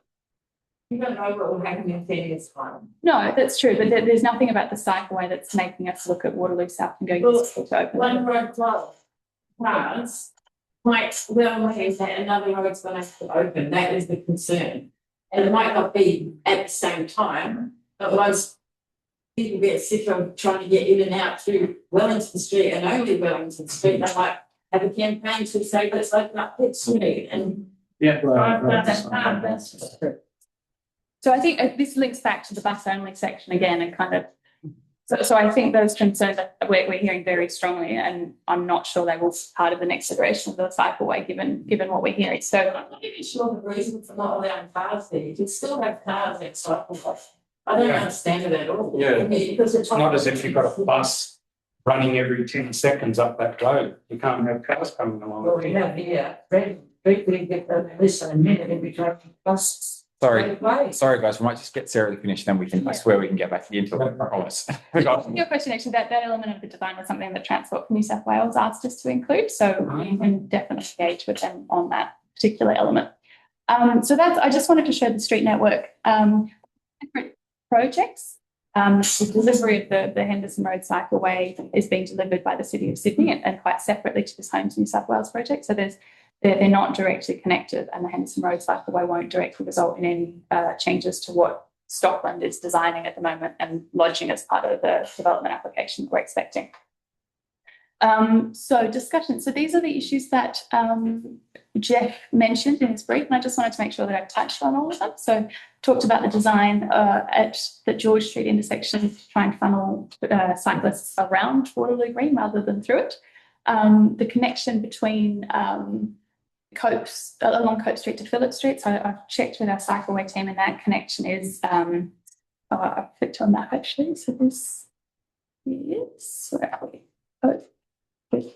You don't know what will happen in 10 years' time. No, that's true, but there's nothing about the cycleway that's making us look at Waterloo South and go, Well, yes, it's open. one road cars might well mean that another road's going to have to open. That is the concern. And it might not be at the same time, but once people get sick of trying to get in and out through Wellington Street and only Wellington Street, they might have a campaign to say, let's open up Pitt Street and So I think this links back to the bus only section again, and kind of, so I think those concerns that we're hearing very strongly, and I'm not sure they will be part of the next iteration of the cycleway, given what we're hearing. So I'm not even sure the reason for not allowing cars there. You can still have cars at cycleways. I don't understand it at all. Yeah. Because It's not as if you've got a bus running every 10 seconds up that road. You can't have cars coming along. Well, we have here, we get this in a minute in between buses. Sorry, guys, we might just get Sarah to finish, then we can, I swear we can get back into it, I promise. your question, actually, that element of the design was something that Transport for New South Wales asked us to include, so we can definitely engage with them on that particular element. So that's, I just wanted to show the street network. Different projects. The delivery of the Henderson Road cycleway is being delivered by the City of Sydney and quite separately to this Homes New South Wales project. So they're not directly connected, and the Henderson Road cycleway won't directly result in any changes to what Stockland is designing at the moment and lodging as part of the development application that we're expecting. So discussion. So these are the issues that Jeff mentioned in his brief, and I just wanted to make sure that I've touched on all of them. So talked about the design at the George Street intersection to try and funnel cyclists around Waterloo Green rather than through it. The connection between along Cope Street to Phillip Street. So I've checked with our cycleway team, and that connection is I've clicked on that actually. So this is where are we?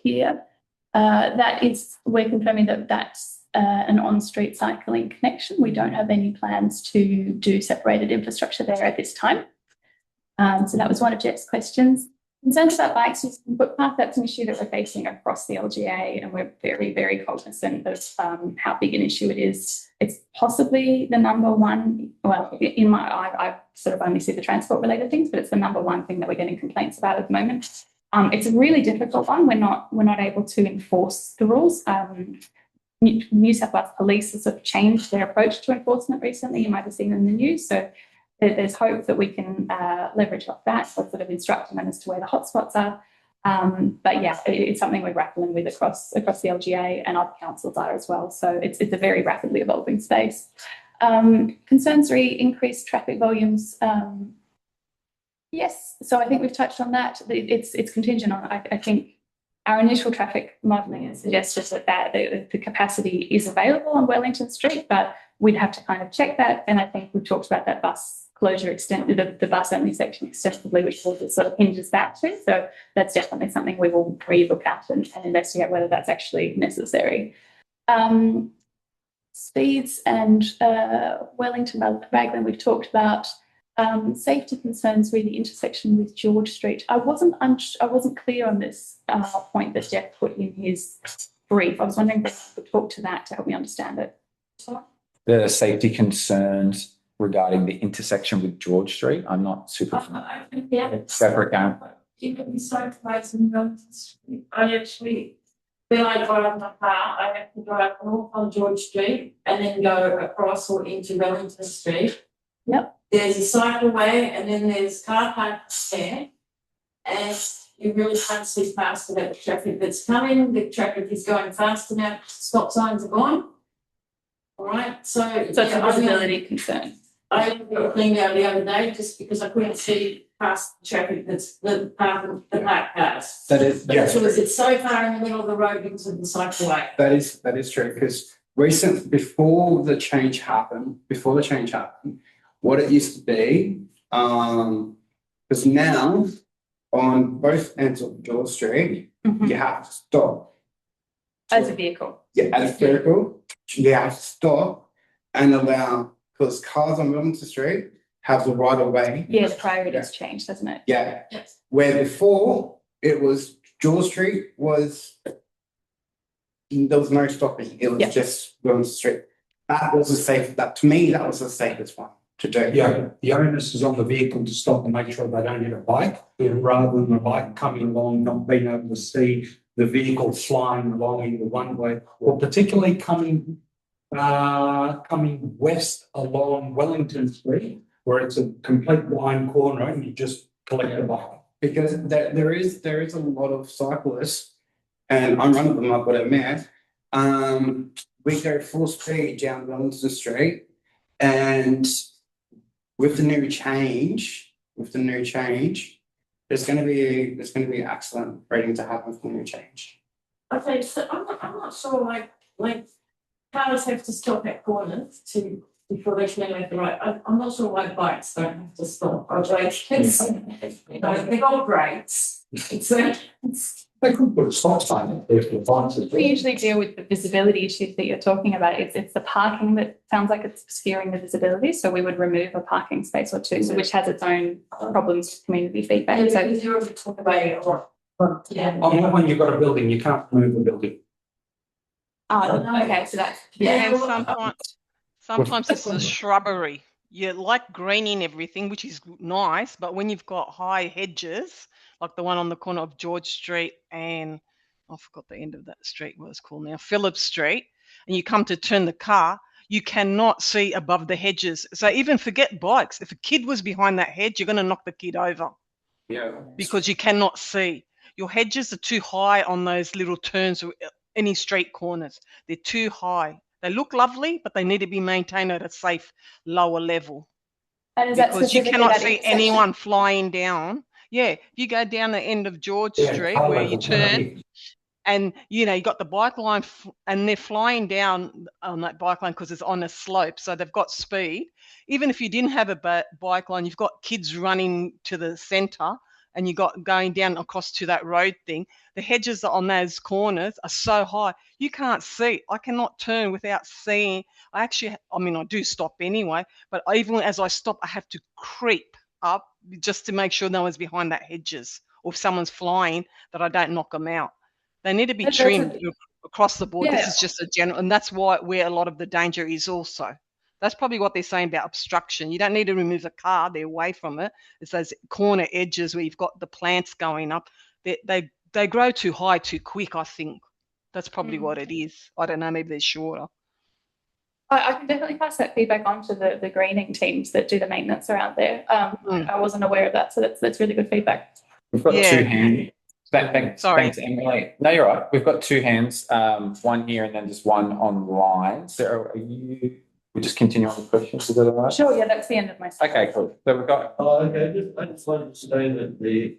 Here. That is, we're confirming that that's an on-street cycling connection. We don't have any plans to do separated infrastructure there at this time. So that was one of Jeff's questions. Concerns about bikes using footpath, that's an issue that we're facing across the LGA, and we're very, very cognizant of how big an issue it is. It's possibly the number one, well, in my I sort of only see the transport related things, but it's the number one thing that we're getting complaints about at the moment. It's a really difficult one. We're not able to enforce the rules. New South Wales Police has sort of changed their approach to enforcement recently. You might have seen in the news. So there's hope that we can leverage off that, so sort of instructing them as to where the hotspots are. But yeah, it's something we're grappling with across the LGA, and other councils are as well. So it's a very rapidly evolving space. Concerns re increased traffic volumes. Yes, so I think we've touched on that. It's contingent on, I think, our initial traffic modelling has suggested that the capacity is available on Wellington Street, but we'd have to kind of check that. And I think we've talked about that bus closure the bus only section extensively, which sort of hinges that too. So that's definitely something we will re-look at and investigate whether that's actually necessary. Speeds and Wellington Raglan we've talked about. Safety concerns with the intersection with George Street. I wasn't clear on this point that Jeff put in his brief. I was wondering if you could talk to that to help me understand it. The safety concerns regarding the intersection with George Street, I'm not super familiar. Yeah. Separate account. You can be cyclists in Wellington Street. I actually when I drive my car, I have to drive north on George Street and then go across or into Wellington Street. Yep. There's a cycleway and then there's car park there. And you really can't see fast about the traffic that's coming. The traffic is going faster now. Stop signs are gone. All right, so So it's a visibility concern. I got cleaned out the other day just because I couldn't see past the traffic that's the parked cars. That is, Because it's so far in the middle of the road into the cycleway. that is true, because before the change happened, what it used to be, because now on both ends of George Street, you have to stop. As a vehicle. Yeah, as a vehicle, you have to stop and allow, because cars on Wellington Street have the right of way. Yeah, the priority has changed, hasn't it? Yeah, Yes. where before it was George Street was, there was no stopping, it was Yeah. just Wellington Street. That was to me, that was the safest one to do. Yeah, the onus is on the vehicle to stop and make sure they don't hit a bike, rather than the bike coming along, not being able to see the vehicle flying along in the one way, or particularly coming west along Wellington Street, where it's a complete blind corner and you just collect the bike. Because there is a lot of cyclists, and I'm one of them, I've got to admit. We go full speed down Wellington Street, and with the new change, there's going to be an accident waiting to happen with the new change. Okay, so I'm not sure like cars have to stop at corners before they can make the right. I'm not sure why bikes don't have to stop. Or like they got brakes. They could put a stop sign up there for the bikes as well. We usually deal with the visibility issues that you're talking about. It's the parking that sounds like it's obscuring the visibility. So we would remove a parking space or two, so which has its own problems with community feedback. And So so you're to talk about it or yeah. When you've got a building, you can't move the building. okay, so that's And sometimes it's the shrubbery. You like greening everything, which is nice, but when you've got high hedges, like the one on the corner of George Street and I forgot the end of that street, what it's called now, Phillip Street, and you come to turn the car, you cannot see above the hedges. So even forget bikes. If a kid was behind that hedge, you're going to knock the kid over. Yeah. Because you cannot see. Your hedges are too high on those little turns, any street corners. They're too high. They look lovely, but they need to be maintained at a safe lower level. and is that Because you specifically cannot that see intersection? anyone flying down. Yeah, if you go down the end of George Street where you turn, and you got the bike line and they're flying down on that bike line because it's on a slope, so they've got speed. Even if you didn't have a bike line, you've got kids running to the centre and you got going down across to that road thing. The hedges on those corners are so high you can't see. I cannot turn without seeing. I do stop anyway, but even as I stop, I have to creep up just to make sure no one's behind that hedges, or if someone's flying, that I don't knock them out. They need to be trimmed across the board. Yeah. This is just a general, and that's where a lot of the danger is also. That's probably what they're saying about obstruction. You don't need to remove the car, they're away from it. It's those corner edges where you've got the plants going up. They grow too high too quick, I think. That's probably what it is. I don't know, maybe they're shorter. I can definitely pass that feedback on to the greening teams that do the maintenance around there. I wasn't aware of that, so that's really good feedback. We've got two hands. Sorry. Thanks, Emily. No, you're right. We've got two hands, one here and then just one online. So we'll just continue on the questions. Is that all right? Sure, yeah, that's the end of my stuff. Okay, cool. So we've got. I just wanted to say that the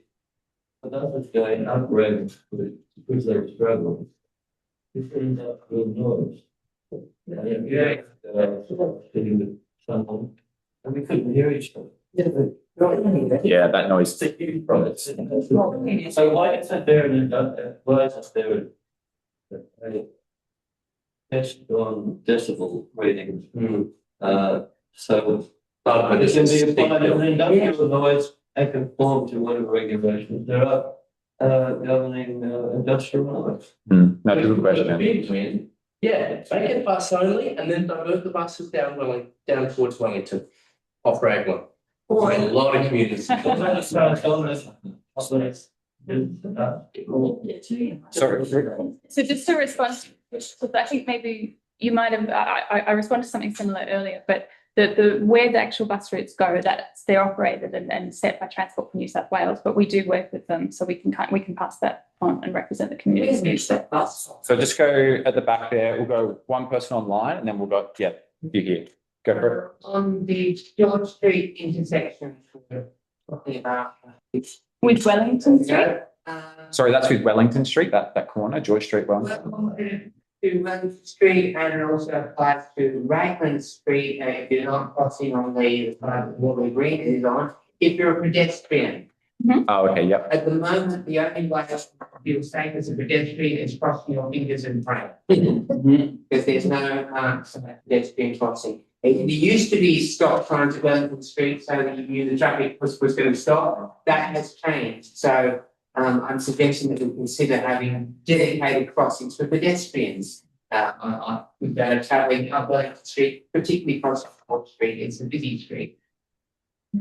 numbers going upgrade because they struggle. It ends up with noise. Sitting with someone, and we couldn't hear each other. Yeah, that noise. So why is it there and why is it there? Test on decibel readings. So But it can be applied to industrial noise and conform to whatever regulations there are governing industrial noise. No, that's a good question. yeah, make it bus only and then divert the buses down towards Wellington, off Raglan. A lot of communities. Sorry. So just to respond, I think maybe you might have, I responded to something similar earlier, but the where the actual bus routes go, they're operated and set by Transport for New South Wales, but we do work with them, so we can pass that on and represent the community. So just go at the back there. We'll go one person online, and then we'll go. Yeah, you here. Go for it. On the George Street intersection, we're talking about. With Wellington Street. Sorry, that's with Wellington Street. That corner, George Street, Wellington. To Wellington Street, and it also applies to Raglan Street, if you're not crossing on the side that Waterloo Green is on, if you're a pedestrian. Oh, okay, yep. At the moment, the only way I feel safe as a pedestrian is crossing your fingers and praying. Because there's no marks on that pedestrian crossing. It used to be stop signs at Wellington Street so that you knew the traffic was going to stop. That has changed. So I'm suggesting that we consider having dedicated crossings for pedestrians. With travelling up Wellington Street, particularly crossing George Street, it's a busy street.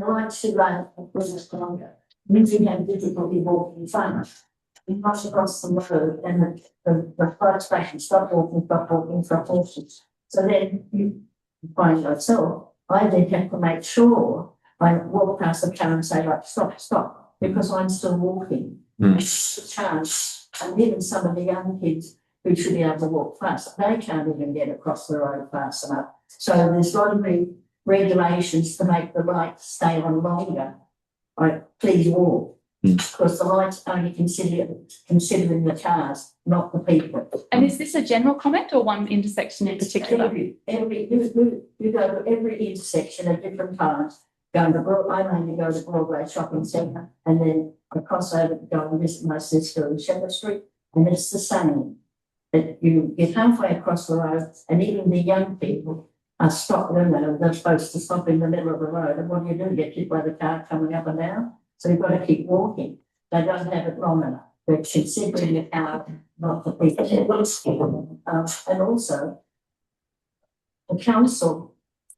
I should run a business longer. Means you have difficulty walking fast. You pass across the road and the fire station stop walking for horses. So then you find yourself, I then have to make sure I walk past the car and say, like, stop, because I'm still walking. It's a chance. And even some of the young kids who should be able to walk fast, they can't even get across the road fast enough. So there's got to be regulations to make the lights stay on longer. Please walk, because the lights only considering the cars, not the people. And is this a general comment or one intersection in particular? You go to every intersection at different times. I mainly go to Broadway Shopping Centre, and then I cross over to go and visit my sister in Shepherd Street, and it's the same. That you get halfway across the road, and even the young people are stopped. They're supposed to stop in the middle of the road, and what do? You get hit by the car coming up and down. So you've got to keep walking. They don't have it long enough. They're considering the car, not the people. And also, the council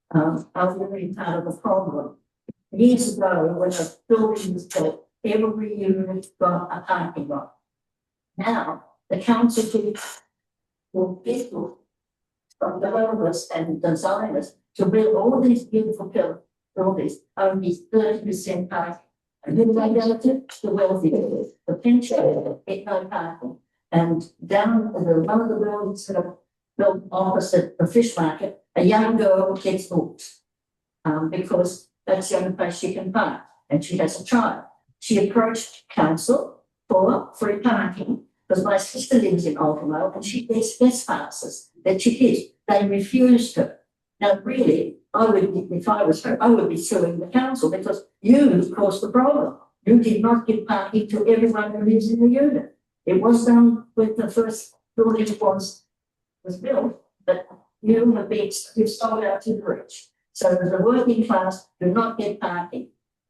are really part of the problem. Years ago, when a building was built, every unit got a parking lot. Now, the council will people from developers and designers to build all these beautiful buildings, only 30% parking. And who they go to? The wealthy, the pensioners get no parking. And down in one of the buildings that are built opposite the fish market, a young girl gets hooked because that's the only place she can park, and she has a child. She approached council for free parking because my sister lives in Ultimo and she gets guest passes that she gets. They refused her. Now, really, if I was her, I would be suing the council because you caused the problem. You did not give parking to everyone who lives in the unit. It was done when the first building was built, but you've sold out to the rich. So the working class do not get parking,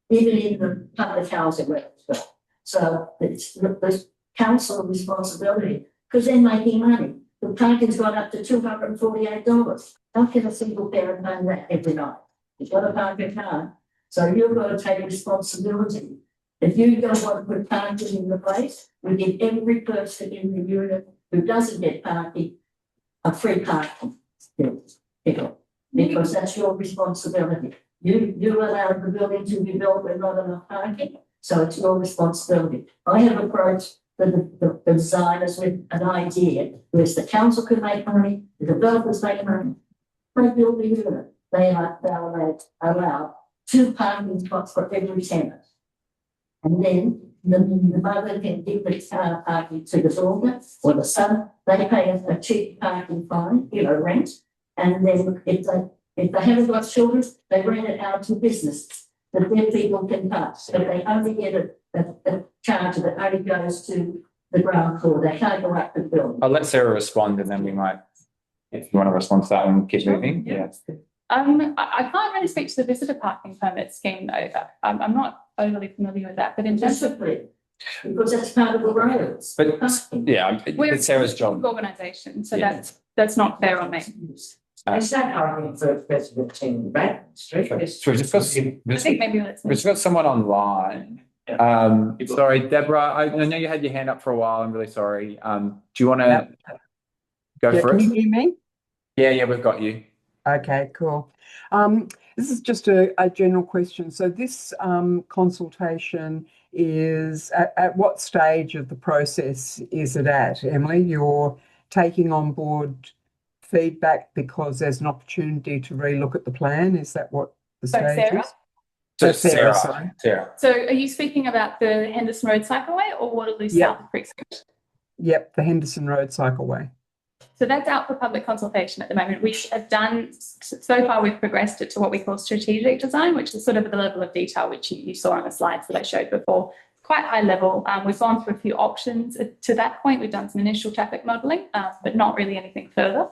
even in the public housing where it's built. So it's the council responsibility because they're making money. The parking's gone up to $248. How can a single parent pay that every night? You've got to park a car. So you've got to take responsibility. If you don't want to put parking in the place, we give every person in the unit who doesn't get parking a free parking. Because that's your responsibility. You allowed the building to be built with not enough parking, so it's your responsibility. I have approached the designers with an idea, whereas the council can make money, the developers make money. They build the unit. They allow 2 parking spots for every tenant. And then the mother can give the car parking to the daughter or the son. They pay a cheap parking fine, rent. And then if they haven't got children, they rent it out to businesses that their people can park. But they only get a charge that only goes to the ground floor. They can't go up the building. I'll let Sarah respond and then we might, if you want to respond to that one, keep moving. Yeah. I can't really speak to the visitor parking permit scheme. I'm not overly familiar with that, but in terms of because that's part of the roads. But yeah, it's Sarah's job. Organisation, so that's not fair on me. Is that parking for President in Redfern Street? So we've just got I think maybe let's someone online Sorry, Deborah, I know you had your hand up for a while. I'm really sorry. Do you want to go for Can it? you hear me? Yeah, we've got you. Okay, cool. This is just a general question. So this consultation is at what stage of the process is it at, Emily? You're taking on board feedback because there's an opportunity to relook at the plan. Is that what the stage Sarah? is? So Sarah, Sarah. So are you speaking about the Henderson Road Cycleway or Waterloo South of Creek Street? Yep, the Henderson Road Cycleway. So that's out for public consultation at the moment. We have done, so far we've progressed it to what we call strategic design, which is sort of the level of detail which you saw on the slides that I showed before. Quite high level. We've gone through a few options. To that point, we've done some initial traffic modelling, but not really anything further.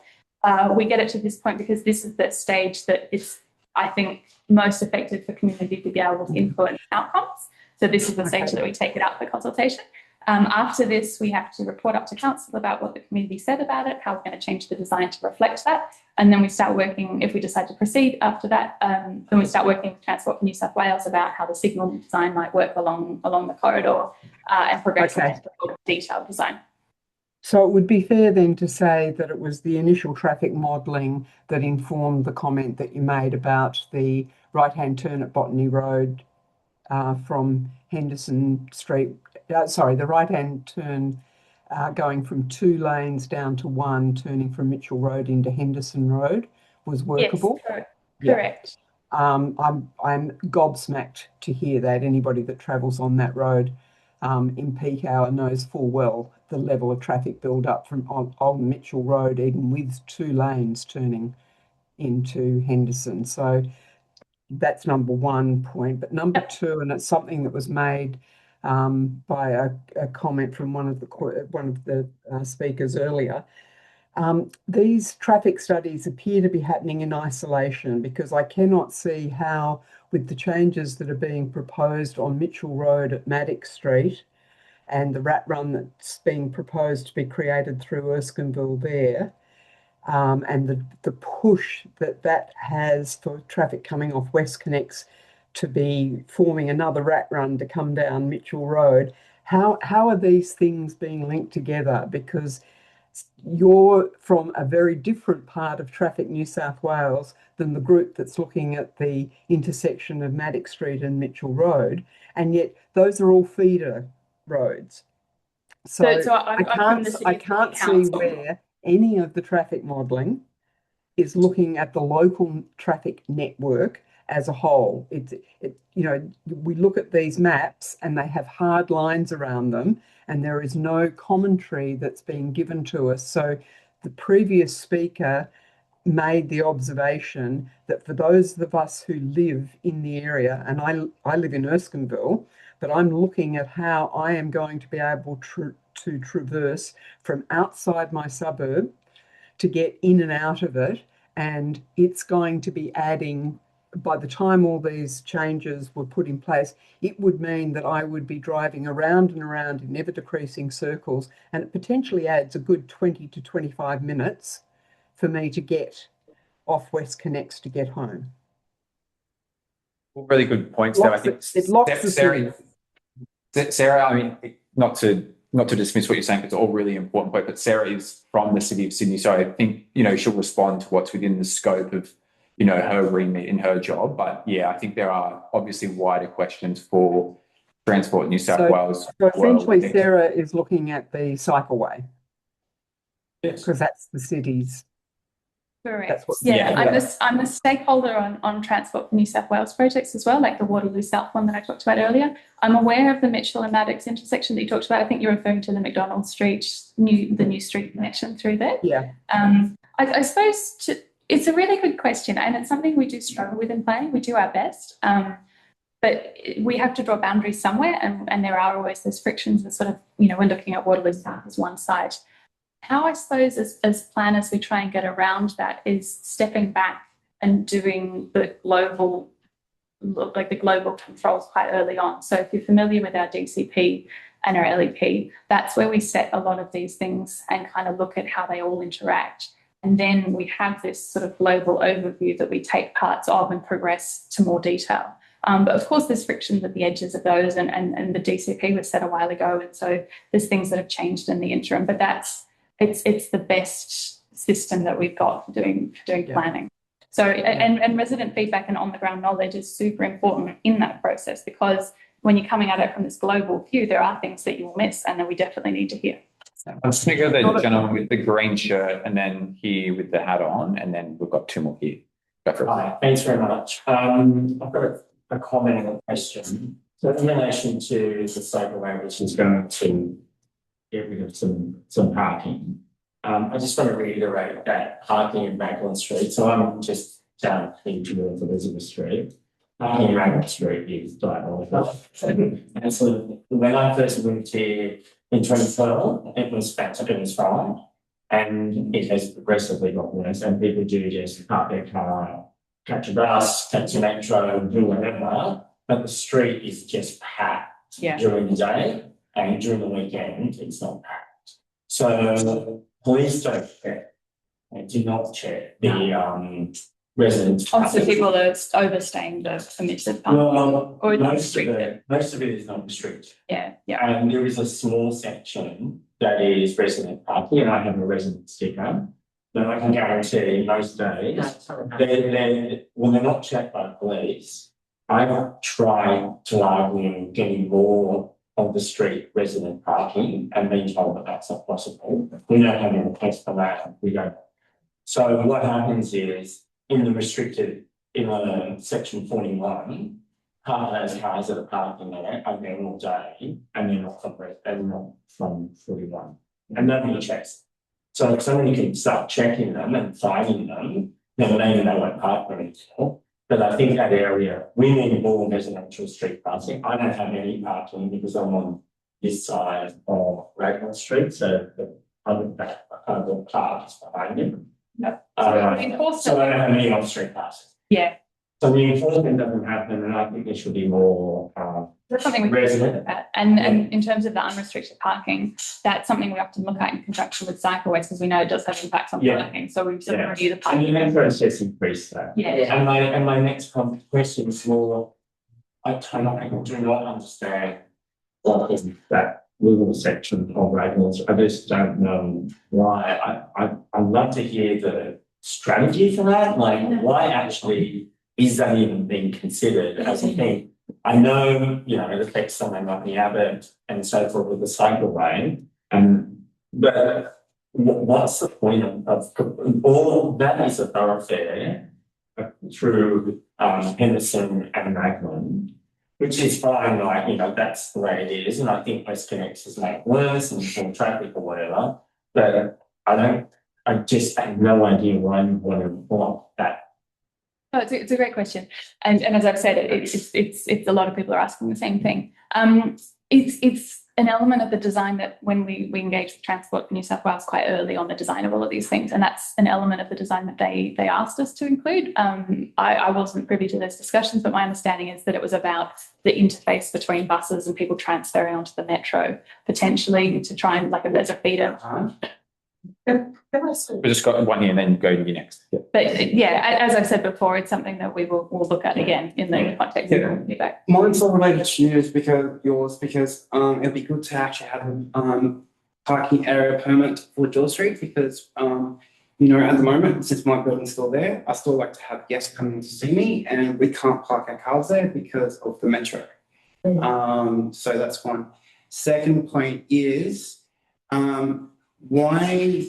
We get it to this point because this is the stage that is, I think, most effective for community to be able to influence outcomes. So this is the stage that we take it out for consultation. After this, we have to report up to council about what the community said about it, how we're going to change the design to reflect that. And then we start working, if we decide to proceed after that, then we start working with Transport for New South Wales about how the signal design might work along the corridor and progress into the detailed design. So it would be fair then to say that it was the initial traffic modelling that informed the comment that you made about the right-hand turn at Botany Road from Henderson Street, the right-hand turn going from 2 lanes down to 1, turning from Mitchell Road into Henderson Road was workable. Yes, correct. I'm gobsmacked to hear that. Anybody that travels on that road in peak hour knows full well the level of traffic build up from on Mitchell Road, even with 2 lanes turning into Henderson. So that's number 1 point. But number 2, and it's something that was made by a comment from one of the speakers earlier. These traffic studies appear to be happening in isolation because I cannot see how, with the changes that are being proposed on Mitchell Road at Maddox Street and the rat run that's being proposed to be created through Erskineville there, and the push that has for traffic coming off West Connects to be forming another rat run to come down Mitchell Road. How are these things being linked together? Because you're from a very different part of Traffic New South Wales than the group that's looking at the intersection of Maddox Street and Mitchell Road, and yet those are all feeder roads. So I can't see where any of the traffic modelling is looking at the local traffic network as a whole. We look at these maps and they have hard lines around them, and there is no commentary that's being given to us. So the previous speaker made the observation that for those of us who live in the area, and I live in Erskineville, but I'm looking at how I am going to be able to traverse from outside my suburb to get in and out of it, and it's going to be adding, by the time all these changes were put in place, it would mean that I would be driving around and around in ever-decreasing circles, and it potentially adds a good 20 to 25 minutes for me to get off West Connects to get home. Well, really good points there. I think it locks the city. Sarah, I mean, not to dismiss what you're saying, it's all really important point, but Sarah is from the City of Sydney, so I think, she'll respond to what's within the scope of, her remit in her job. But yeah, I think there are obviously wider questions for Transport New South Wales. So essentially, Sarah is looking at the cycleway. Yes. Because that's the city's. Correct. I'm a stakeholder on Transport for New South Wales projects as well, like the Waterloo South one that I talked about earlier. I'm aware of the Mitchell and Maddox intersection that you talked about. I think you're referring to the McDonald Street, the new street connection through there. Yeah. I suppose it's a really good question, and it's something we do struggle with in planning. We do our best, but we have to draw boundaries somewhere, and there are always those frictions that sort of, we're looking at Waterloo South as one side. How I suppose as planners we try and get around that is stepping back and doing the global controls quite early on. So if you're familiar with our DCP and our LEP, that's where we set a lot of these things and kind of look at how they all interact. And then we have this sort of global overview that we take parts of and progress to more detail. But of course, there's frictions at the edges of those, and the DCP was set a while ago, and so there's things that have changed in the interim. But it's the best system that we've got for doing planning. So and resident feedback and on the ground knowledge is super important in that process, because when you're coming at it from this global view, there are things that you'll miss and that we definitely need to hear. So. I'm just going to go to the gentleman with the green shirt and then here with the hat on, and then we've got two more here. Go for it. Hi, thanks very much. I've got a comment and a question. So in relation to the Cycleways, which is going to get rid of some parking, I just want to reiterate that parking in Magdalen Street. So I'm just down here towards Elizabeth Street. Parking in Magdalen Street is diabolical. And so when I first moved here in 2012, it was fantastic, it was fine. And it has progressively got worse, and people do just park their car, catch a bus, catch a metro, do whatever. But the street is just packed during the day, and during the weekend, it's not packed. So please don't check, and do not check the residents. Also, people are overstaying the permitted parking. Well, or most of it is not restricted. Yeah. And there is a small section that is resident parking, and I have a resident sticker. But I can guarantee most days they're not checked by police. I've tried to argue getting more of the street resident parking and been told that that's not possible. We don't have any request for that. We don't. So what happens is in section 41, part of those cars that are parking there are there all day, and they're not from 41, and nobody checks. So if somebody can start checking them and finding them, then maybe they won't park there anymore. But I think that area, we need more residential street parking. I don't have any parking because I'm on this side of Redfern Street, so the park is behind it. Yep. So I don't have any on-street parking. Yeah. So the enforcement doesn't happen, and I think there should be more that's something we can resident. look at. And in terms of the unrestricted parking, that's something we have to look at in conjunction with Cycleways, because we know it does have impacts on parking. So we sort of review the parking. And the net process increased that. Yeah. And my next question is more, I do not understand what is that little section of regulations. I just don't know why. I'd love to hear the strategy for that. Like, why actually is that even being considered as a thing? I know, it affects something like the Abbott and so forth with the cycleway, but what's the point of all that is a thoroughfare through Henderson and Magdalen, which is fine, that's the way it is, and I think West Connects has made it worse and more traffic or whatever, but I just have no idea why you want to block that. Oh, it's a great question, and as I've said, it's a lot of people are asking the same thing. It's an element of the design that when we engaged with Transport for New South Wales quite early on the design of all of these things, and that's an element of the design that they asked us to include. I wasn't privy to those discussions, but my understanding is that it was about the interface between buses and people transferring onto the metro, potentially to try and as a feeder. We just got one here and then go to you next. Yeah. But as I've said before, it's something that we'll look at again in the context of feedback. Mine's all related to yours because it'd be good to actually have a parking area permit for George Street because at the moment, since my building's still there, I still like to have guests coming to see me, and we can't park our cars there because of the metro. So that's one. Second point is why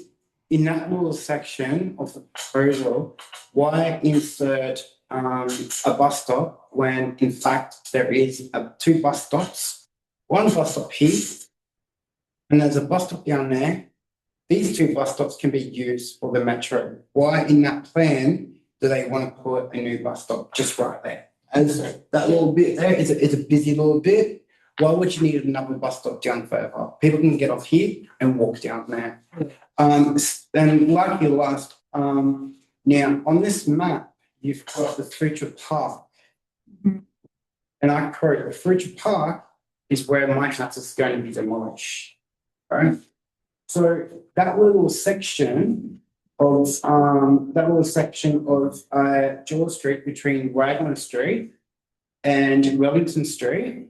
in that little section of the proposal, why insert a bus stop when in fact there is two bus stops, one bus stop here, and there's a bus stop down there. These two bus stops can be used for the metro. Why in that plan do they want to put a new bus stop just right there? As that little bit there is a busy little bit. Why would you need another bus stop down further? People can get off here and walk down there. And like your last, now on this map, you've got the future park. And I quote, the future park is where my house is going to be demolished, right? So that little section of George Street between Wagner Street and Wellington Street.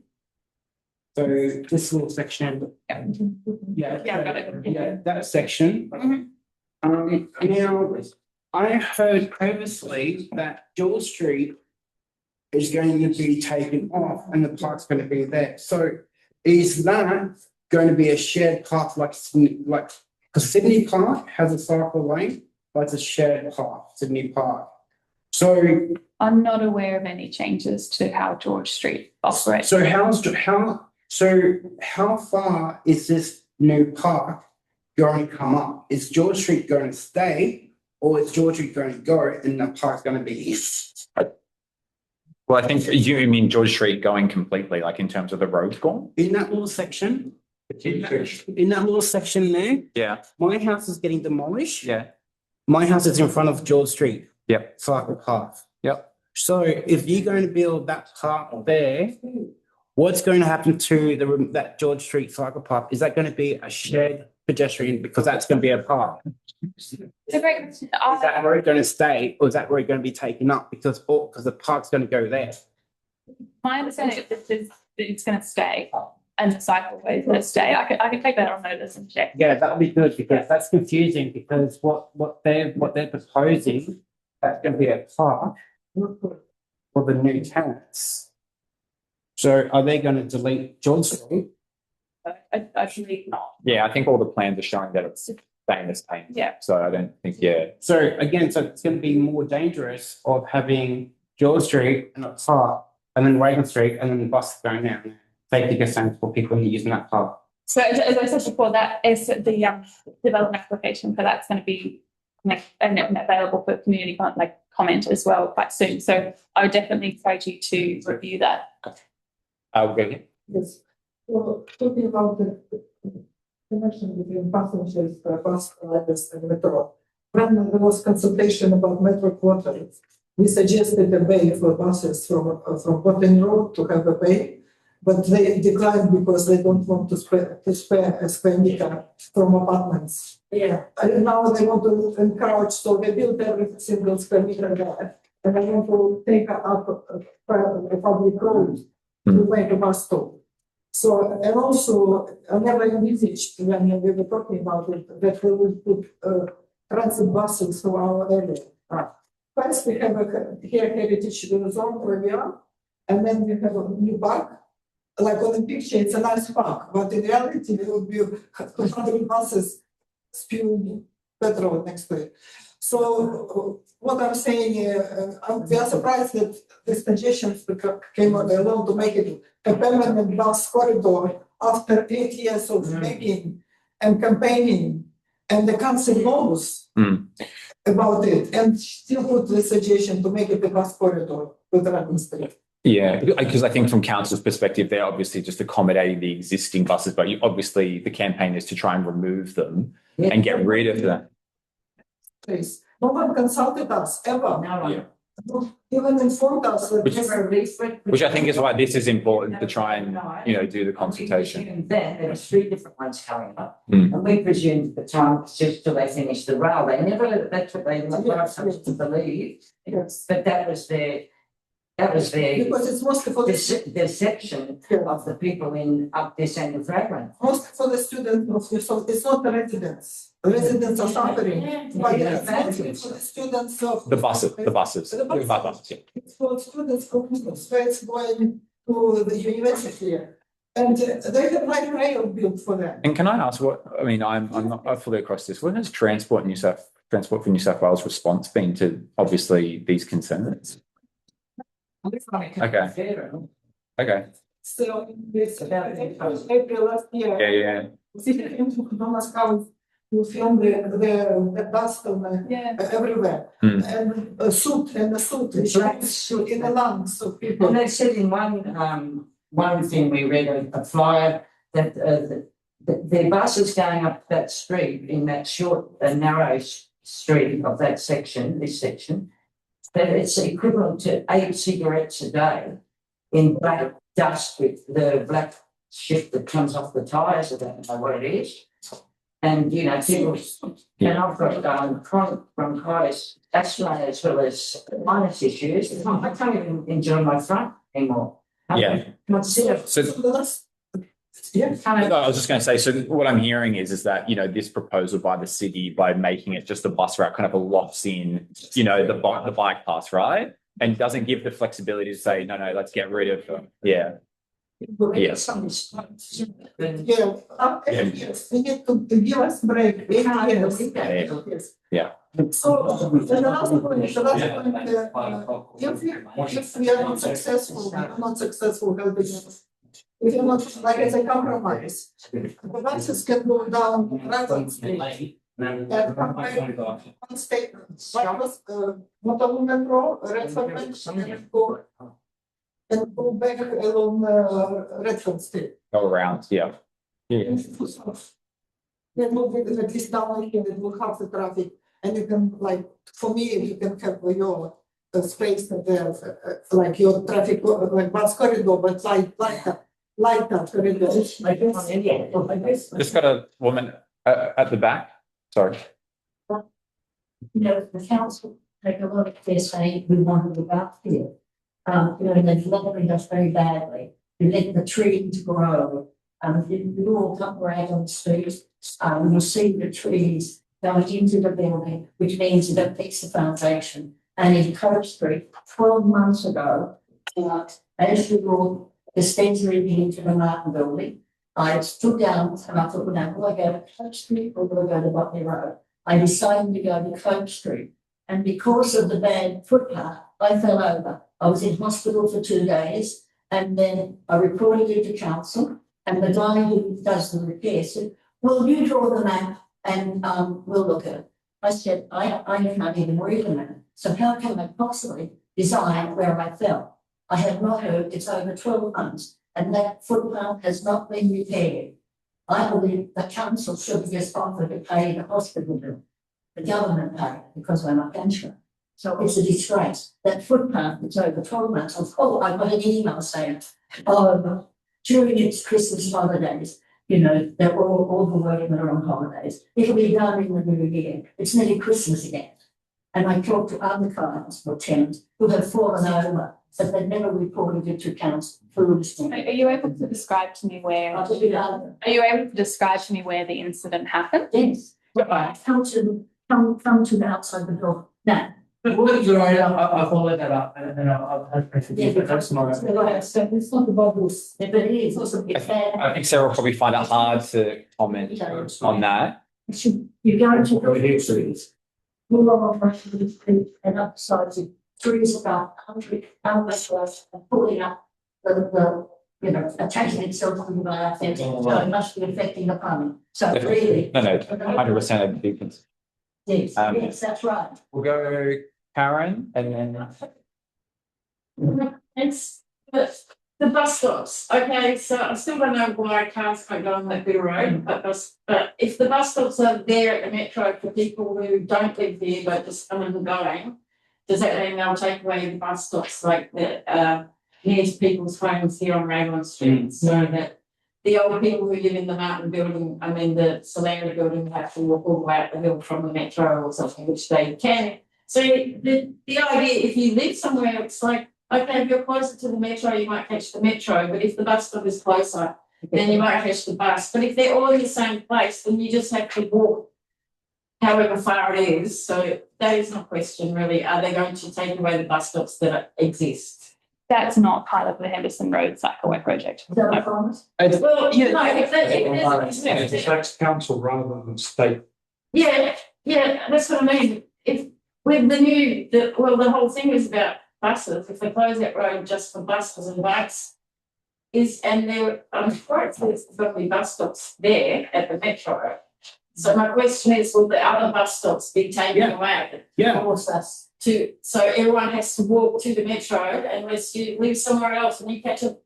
So this little section, Yeah, I've got it. yeah, that section. Mhm. Now, I heard previously that George Street is going to be taken off and the park's going to be there. So is that going to be a shared path like, because Sydney Park has a cycle lane, but it's a shared path, Sydney Park. So, I'm not aware of any changes to how George Street operates. so how far is this new park going to come up? Is George Street going to stay, or is George Street going to go and the park's going to be? Well, I think you mean George Street going completely, like in terms of the road gone? In that little section, in that little section there, Yeah, my house is getting demolished. yeah, My house is in front of George Street. Yep. Cycle path. yep. So if you're going to build that path there, what's going to happen to that George Street cycle path? Is that going to be a shared pedestrian, because that's going to be a park? It's a great question. Is that road going to stay, or is that road going to be taken up because the park's going to go there? My understanding is that it's going to stay and the cycleways are going to stay. I can take that on notice and check. Yeah, that would be good, because that's confusing, because what they're proposing, that's going to be a park for the new tenants. So are they going to delete George Street? I believe not. Yeah, I think all the plans are showing that it's staying the same. Yeah. So I don't think, yeah. So again, so it's going to be more dangerous of having George Street and a park, and then Reagan Street, and then the bus going out. Safety concerns for people using that park. So as I said before, that is the development application for that's going to be and available for community comment as well quite soon. So I would definitely encourage you to review that. I'll go here. Yes. Well, talking about the connection between passengers, bus riders and metro. When there was consultation about metro quarters, we suggested a bay for buses from Botany Road to have a bay, but they declined because they don't want to spare a square meter from apartments. Yeah. And now they want to encourage, so they built every single square meter there, and they want to take up a public road to make a bus stop. So, and also, I never envisaged when we were talking about it that we would put transit buses to our area. First, we have here heritage zone where we are, and then we have a new park. Like on the picture, it's a nice park, but in reality, there will be 200 buses spewing petrol next to it. So, what I'm saying, we are surprised that the suggestions came along to make it a permanent bus corridor after 8 years of begging and campaigning, and the council knows about it, and still put the suggestion to make it a bus corridor with Redfern Street. Yeah, because I think from council's perspective, they're obviously just accommodating the existing buses, but obviously the campaign is to try and remove them and get rid of them. Please. No one consulted us ever. No. Even informed us. Which I think is why this is important to try and, do the consultation. Then there were 3 different ones coming up. Mm. And we presumed at the time it's just till they finished the rail. They never, that's what they like us to believe. Yes. But that was their Because it's mostly for the section of the people in up this end of Redfern. mostly for the students, so it's not the residents. The residents are suffering, but it's mostly for the students of. The buses. The buses. Yeah. It's for students from States going to the university, and they have light rail built for them. And can I ask I'm not fully across this. What has Transport for New South Wales response been to obviously these concerns? Okay. So this April last year. Yeah. City Thomas House to film the dust on everywhere, and a suit in the lungs of people. And they said in one thing we read a flyer that the buses going up that street in that short narrow street of that section, this section, that it's equivalent to 8 cigarettes a day in black dust with the black shit that comes off the tyres. I don't know what it is. And, people, and I've got chronic bronchitis, asthma, as well as sinus issues. I can't even enjoy my front anymore. Yeah. Consider. So Yeah. no, I was just going to say, so what I'm hearing is that, you know, this proposal by the city, by making it just a bus route, kind of locks in, you know, the bike path, right? And doesn't give the flexibility to say, no, let's get rid of them. Yeah. Yes. Yeah, yes, we need to give us break. 8 years. Yes. Yeah. So the last point, if we are not successful, we are not successful helping us. If you're not, like as a compromise, the buses can go down Redfern Street. And come back one statement, Waterloo Metro, Redfern, and go back along Redfern Street. Go around. Yeah. Yeah. Then move it at least down here, it will have the traffic, and you can, like, for me, you can have your space there, like your traffic, like bus corridor, but lighter corridor. Just got a woman at the back. Sorry. You know, the council take a lot of their say we want to look up here. You know, they've lovely us very badly. You let the trees grow. You all come around on the street, you'll see the trees going into the building, which means it affects the foundation. And in Coach Street, 12 months ago, as you walk the stairs leading into the Martin building, I stood down and I thought, now, will I go to Coach Street or will I go to Botany Road? I decided to go to Coach Street. And because of the bad footpath, I fell over. I was in hospital for 2 days, and then I reported it to council, and the guy who does the repair said, well, you draw the map and we'll look at it. I said, I can't even read the map. So how can I possibly design where I fell? I have not heard, it's over 12 months, and that footpath has not been repaired. I believe the council should just offer to pay the hospital bill. The government paid because I'm a pensioner. So it's a disgrace. That footpath that's over 12 months. I got an email saying, during its Christmas holidays, you know, they're all the workmen are on holidays. It'll be done in the new year. It's nearly Christmas again. And I talked to other clients or tenants who have fallen over, but they've never reported it to council. Are you able to describe to me where? Are you able to describe to me where the incident happened? Yes. Come to the outside the door. Now. I'll follow that up and I'll Yeah, that's tomorrow. it's not about this. But it is also it's bad. I think Sarah will probably find it hard to comment on that. You go to the trees, move on the street and up sides of trees about 100 hours worth and pulling up the attaching itself to the bar fence. So it must be affecting the plumbing. So really. No, 100% of the difference. Yes, yes, that's right. We'll go Karen and then. It's the bus stops. Okay, so I still don't know why cars can't go on that bit of road, but if the bus stops are there at the metro for people who don't live there but just coming and going, does that mean they'll take away the bus stops like that near to people's homes here on Raymond Street, so that the old people who live in the Martin building, the Solana building, have to walk all the way up the hill from the metro or something, which they can. So the idea, if you live somewhere, it's like, okay, if you're closer to the metro, you might catch the metro, but if the bus stop is closer, then you might catch the bus. But if they're all in the same place, then you just have to walk however far it is. So that is not a question, really. Are they going to take away the bus stops that exist? That's not part of the Henderson Road Cycleway project. Is that a promise? Well, you know, It's tax council rather than state. Yeah, that's what I mean. If with the whole thing is about buses. If they close that road just for buses and bikes, I'm sure there's going to be bus stops there at the metro. So my question is, will the other bus stops be taken away? Yeah. So everyone has to walk to the metro unless you live somewhere else and you catch a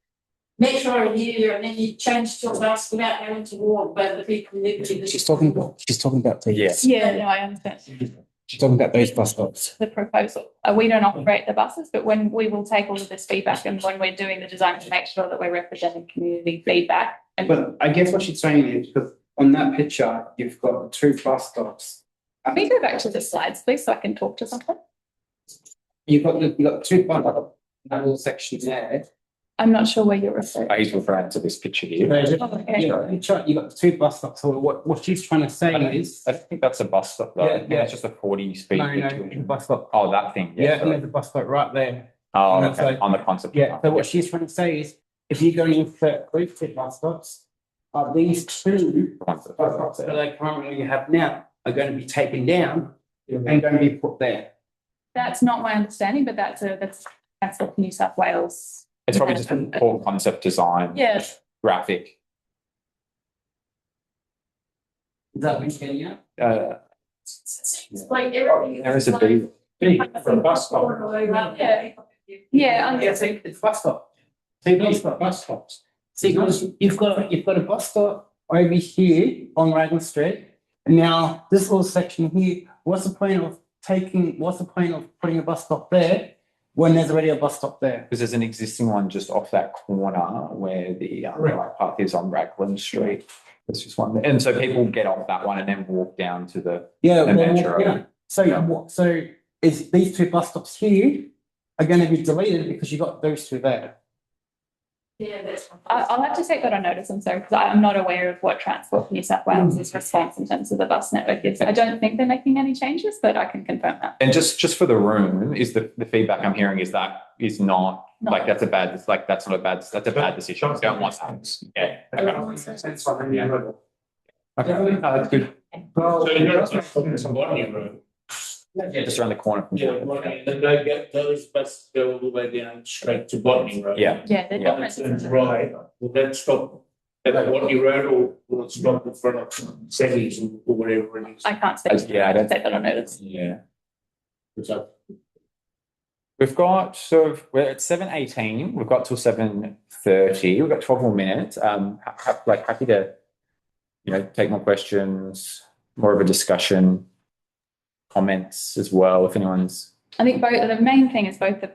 metro here and then you change to a bus without having to walk, but the people live in She's talking about the Yeah, no, I understand. She's talking about those bus stops. The proposal. We don't operate the buses, but when we will take all of this feedback and when we're doing the design to make sure that we're representing community feedback. But I guess what she's saying is because on that picture you've got 2 bus stops. Can we go back to the slides, please, so I can talk to something? You've got 2 bus stops. that little section there. I'm not sure where you're referring. He's referring to this picture here. Okay. You got the two bus stops. So what she's trying to say is, I don't think that's a bus stop though. I think Yeah. it's just a 40 speed. the bus stop. Oh, that thing. Yeah, and sorry. there's a bus stop right there. Oh, and okay. so- On the concept. Yeah, so what she's trying to say is, if you're going in for these two bus stops, these two bus stops that they currently have now are going to be taken down and going to be put there. That's not my understanding, but that's what New South Wales. It's probably just a poor concept design. Yeah. Graphic. Is that what you're getting at? It's like everything. There is a B. For a bus stop. Yeah. Yeah, Yeah, so it's bus stop. So Bus stops. See, you've got a bus stop over here on Raglan Street. And now this little section here, what's the point of putting a bus stop there when there's already a bus stop there? Because there's an existing one just off that corner where the bike park is on Raglan Street. There's just one there. And so people get off that one and then walk down to the Metro. Yeah. So is these two bus stops here are going to be deleted because you got those two there? Yeah, that's. I'll have to take that on notice, I'm sorry, because I'm not aware of what Transport for New South Wales' response in terms of the bus network is. I don't think they're making any changes, but I can confirm that. And just for the room, is the feedback I'm hearing is that is not No. like that's a bad that's not a bad that's a bad decision. We don't want that. Yeah. Okay. Okay. No, that's good. So you're not talking to Botany Road. Yeah, just around the corner from Yeah, Botany, then they get those buses go all the way down straight to Botany Road. Yeah. Yeah, they're Yeah. not Turns right, will that stop at Botany Road or will it stop in front of Sally's or whatever it is? I can't say. Yeah, I don't- take that on notice. Yeah. It's up. We're at 7:18. We've got till 7:30. We've got 12 more minutes. Happy to, take more questions, more of a discussion, comments as well. If anyone's I think the main thing is both the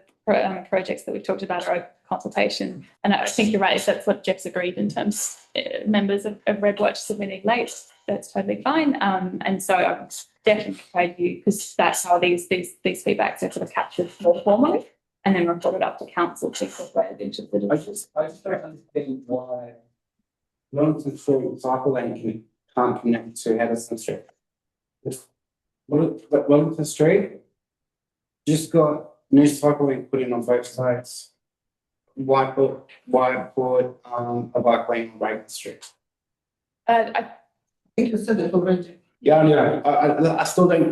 projects that we've talked about are open consultation. And I think you're right, if that's what Jeff's agreed in terms members of REDWatch submitting late, that's totally fine. And so I'm definitely prepared you, because that's how these feedbacks are sort of captured more formally and then reported up to council to incorporate it into the decision. I just don't understand why Wellington Street cycle lane can't connect to Henderson Street. Wellington Street just got new cycle lane put in on both sides. Whiteboard, a bike lane on Wellington Street. I think you said it already. Yeah, I know. I still don't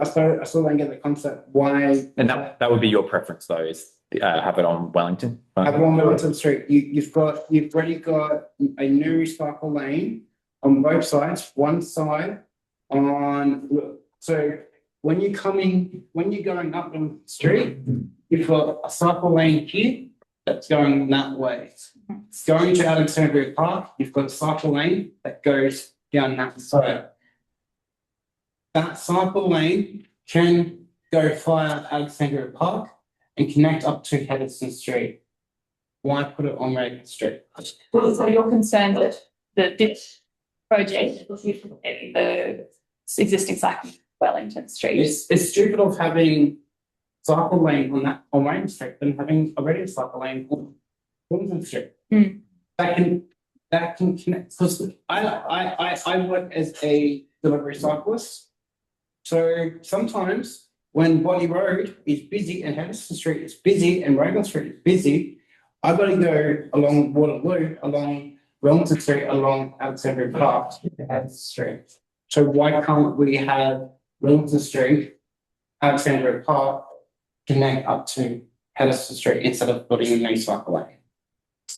get the concept why. and that would be your preference though, is have it on Wellington. Have it on Wellington Street. You've already got a new cycle lane on both sides. One side so when you're going up the street, you've got a cycle lane here that's going that way. It's going to Alexandria Park. You've got a cycle lane that goes down that side. That cycle lane can go via Alexandria Park and connect up to Henderson Street. Why put it on Reagan Street? So you're concerned that this project will be the existing cycle Wellington Street. It's stupid of having cycle lane on Reagan Street than having already a cycle lane on Wellington Street. Mm. That can connect, because I work as a delivery cyclist. So sometimes when Botany Road is busy and Henderson Street is busy and Reagan Street is busy, I've got to go along Waterloo, along Wellington Street, along Alexandria Park to Henderson Street. So why can't we have Wellington Street, Alexandria Park connect up to Henderson Street instead of putting a new cycle lane?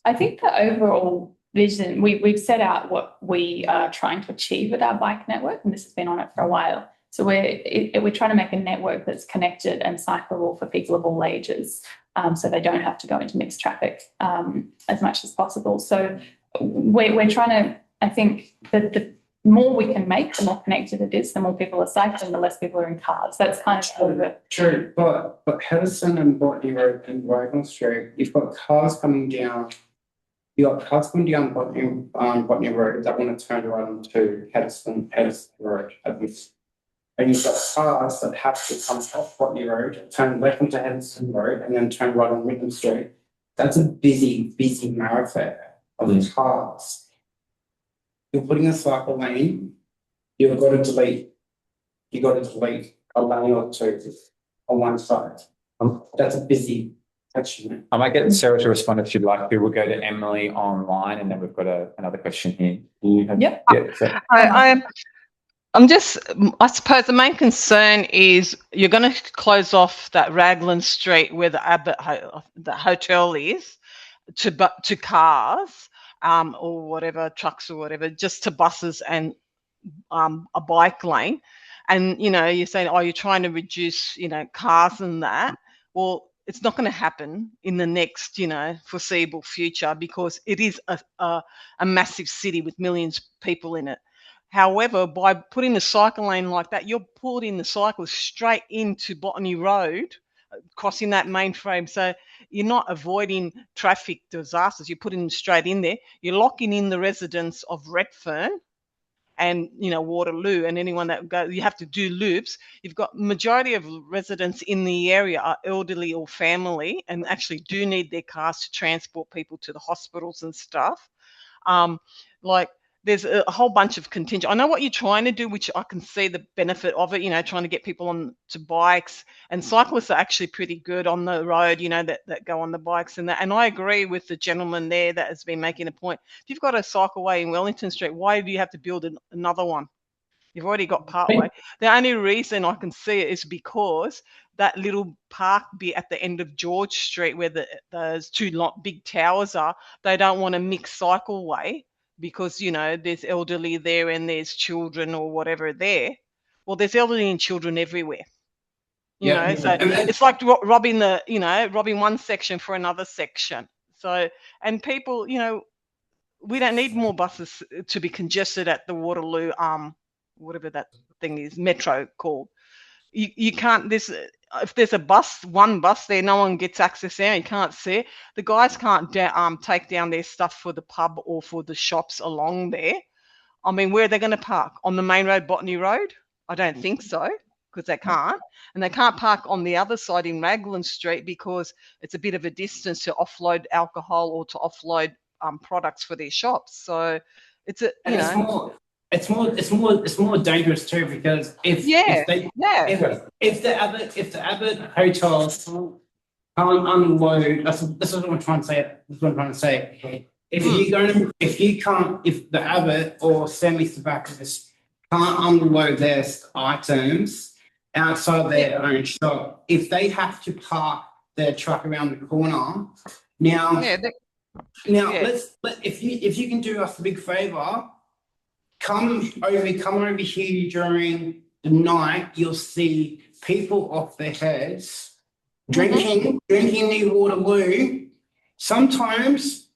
I think the overall vision, we've set out what we are trying to achieve with our bike network, and this has been on it for a while. So we're trying to make a network that's connected and cyclable for people of all ages, so they don't have to go into mixed traffic as much as possible. So we're trying to, I think that the more we can make, the more connected it is, the more people are cycling, the less people are in cars. That's kind of True, but Henderson and Botany Road and Reagan Street, you've got cars coming down. You've got cars coming down Botany Road that want to turn right onto Henderson Road. And you've got cars that have to come off Botany Road, turn left onto Henderson Road, and then turn right on Whitman Street That's a busy marathon of cars. You're putting a cycle lane, you've got to delete a lane or two on one side. That's a busy section. I might get Sarah to respond if she'd like. We will go to Emily online, and then we've got another question here. Do you have, Yep. Yeah. So, I suppose the main concern is you're going to close off that Raglan Street where the Abbott the hotel is to cars or whatever, trucks or whatever, just to buses and a bike lane. And, you're saying, oh, you're trying to reduce, cars and that. Well, it's not going to happen in the next, foreseeable future because it is a massive city with millions of people in it. However, by putting the cycle lane like that, you're putting the cyclists straight into Botany Road, crossing that mainframe. So you're not avoiding traffic disasters. You're putting them straight in there. You're locking in the residents of Redfern and, Waterloo and anyone that goes. You have to do loops. You've got majority of residents in the area are elderly or family and actually do need their cars to transport people to the hospitals and stuff. There's a whole bunch of contingent. I know what you're trying to do, which I can see the benefit of it, trying to get people on to bikes, and cyclists are actually pretty good on the road, that go on the bikes and that. And I agree with the gentleman there that has been making a point. If you've got a cycleway in Wellington Street, why do you have to build another one? You've already got Parkway. The only reason I can see it is because that little park be at the end of George Street where those two big towers are, they don't want to mix cycleway because, there's elderly there and there's children or whatever there. Well, there's elderly and children everywhere. So it's like robbing robbing one section for another section. So, and people, we don't need more buses to be congested at the Waterloo, whatever that thing is, metro called. You can't, if there's one bus there, no one gets access there, you can't see it. The guys can't take down their stuff for the pub or for the shops along there. I mean, where are they going to park? On the main road, Botany Road? I don't think so, because they can't. And they can't park on the other side in Raglan Street because it's a bit of a distance to offload alcohol or to offload products for their shops. So it's It's more dangerous too because if the Abbott Hotel can't unload, this is what I'm trying to say. If the Abbott or semi-tobacconists can't unload their items outside their own shop, if they have to park their truck around the corner, if you can do us a big favour. Come over here during the night. You'll see people off their heads drinking near Waterloo. Sometimes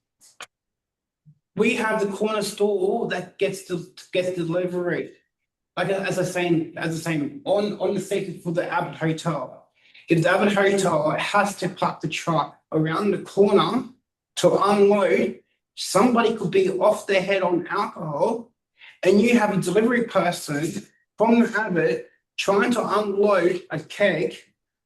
we have the corner store that gets delivery. Like as I say, on the safety for the Abbott Hotel. If the Abbott Hotel has to park the truck around the corner to unload, somebody could be off their head on alcohol. And you have a delivery person from the Abbott trying to unload a keg,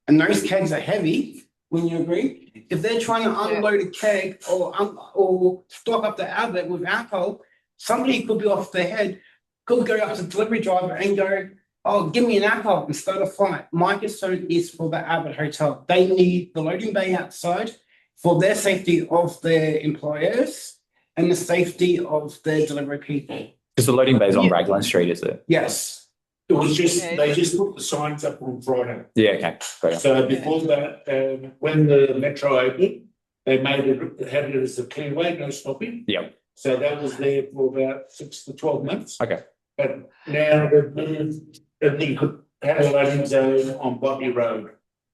and those kegs are heavy, wouldn't you agree? If they're trying to unload a keg or stock up the Abbott with alcohol, somebody could be off their head, could go up to the delivery driver and go, oh, give me an alcohol and start a fight. My concern is for the Abbott Hotel. They need the loading bay outside for their safety of their employers and the safety of their delivery people. Because the loading bay is on Raglan Street, is it? Yes. It was they just put the signs up on Friday. Yeah, okay. Great. So before that, when the metro opened, they had it as a clearway, no stopping. Yep. So that was there for about 6 to 12 months. Okay. But now they've moved, and you could have a loading zone on Botany Road.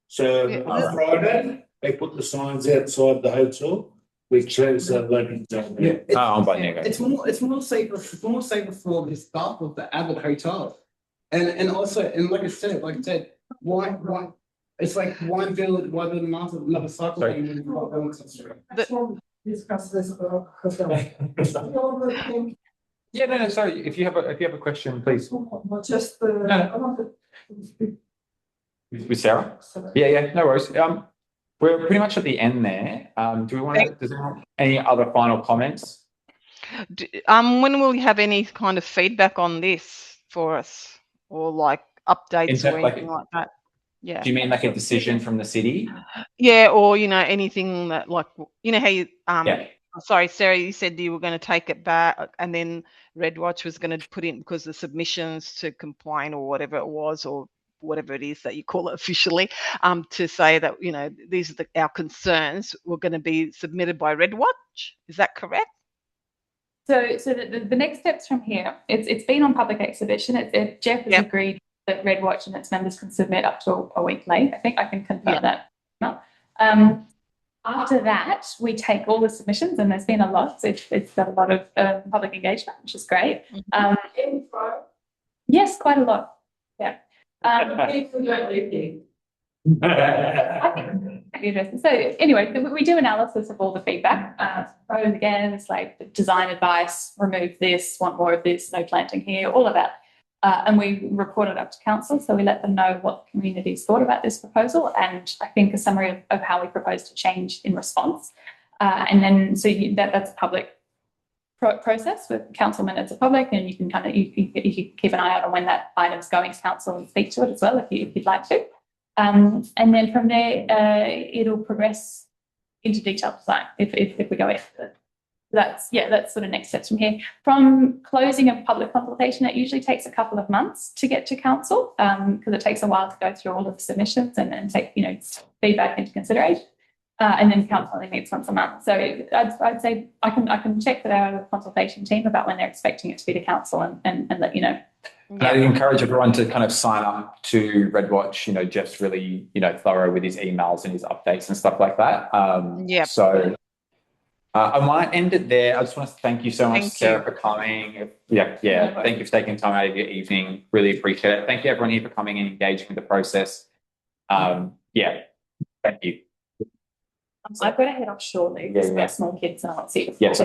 So on Friday, they put the signs outside the hotel, which has a loading zone. Yeah, it's more safer for the staff of the Abbott Hotel, and also like I said, why it's like why build another cycle lane in Wellington Street? That's what we discussed this hotel. Yeah, no, sorry. If you have a question, please. Just With Sarah? Yeah, no worries. we're pretty much at the end there. Do we want to, does anyone have any other final comments? When will you have any kind of feedback on this for us, or like updates or anything like that? Yeah. Do you mean like a decision from the city? Yeah, or anything that, like, how you Yeah. sorry, Sarah, you said you were going to take it back, and then REDWatch was going to put in, because the submissions to complain or whatever it was, or whatever it is that you call it officially, to say that these are our concerns were going to be submitted by REDWatch. Is that correct? So the next steps from here, it's been on public exhibition. Jeff has agreed that REDWatch and its members can submit up to a week late. I think I can confirm that. After that, we take all the submissions, and there's been a lot. So it's got a lot of public engagement, which is great. Yes, quite a lot. Yeah. So anyway, we do analysis of all the feedback, pros and against, like design advice, remove this, want more of this, no planting here, all of that. And we report it up to council, so we let them know what the community's thought about this proposal, and I think a summary of how we propose to change in response. And then that's a public process with council minutes are public, and you can you keep an eye out on when that item's going to council and speak to it as well if you'd like to. And then from there, it'll progress into detailed design if we go after it. That's sort of next steps from here. From closing of public consultation, it usually takes a couple of months to get to council, because it takes a while to go through all of the submissions and take feedback into consideration. And then council only meets once a month. So I'd say I can check with our consultation team about when they're expecting it to be to council and let you know. And I'd encourage everyone to kind of sign up to REDWatch. Jeff's really, thorough with his emails and his updates and stuff like that. So I might end it there. I just want to thank you so much, Sarah, for coming. Yeah. Thank you for taking time out of your evening. Really appreciate it. Thank you everyone here for coming and engaging with the process. Thank you. I've got to head off shortly because we've got small kids and I want to see you. Yes.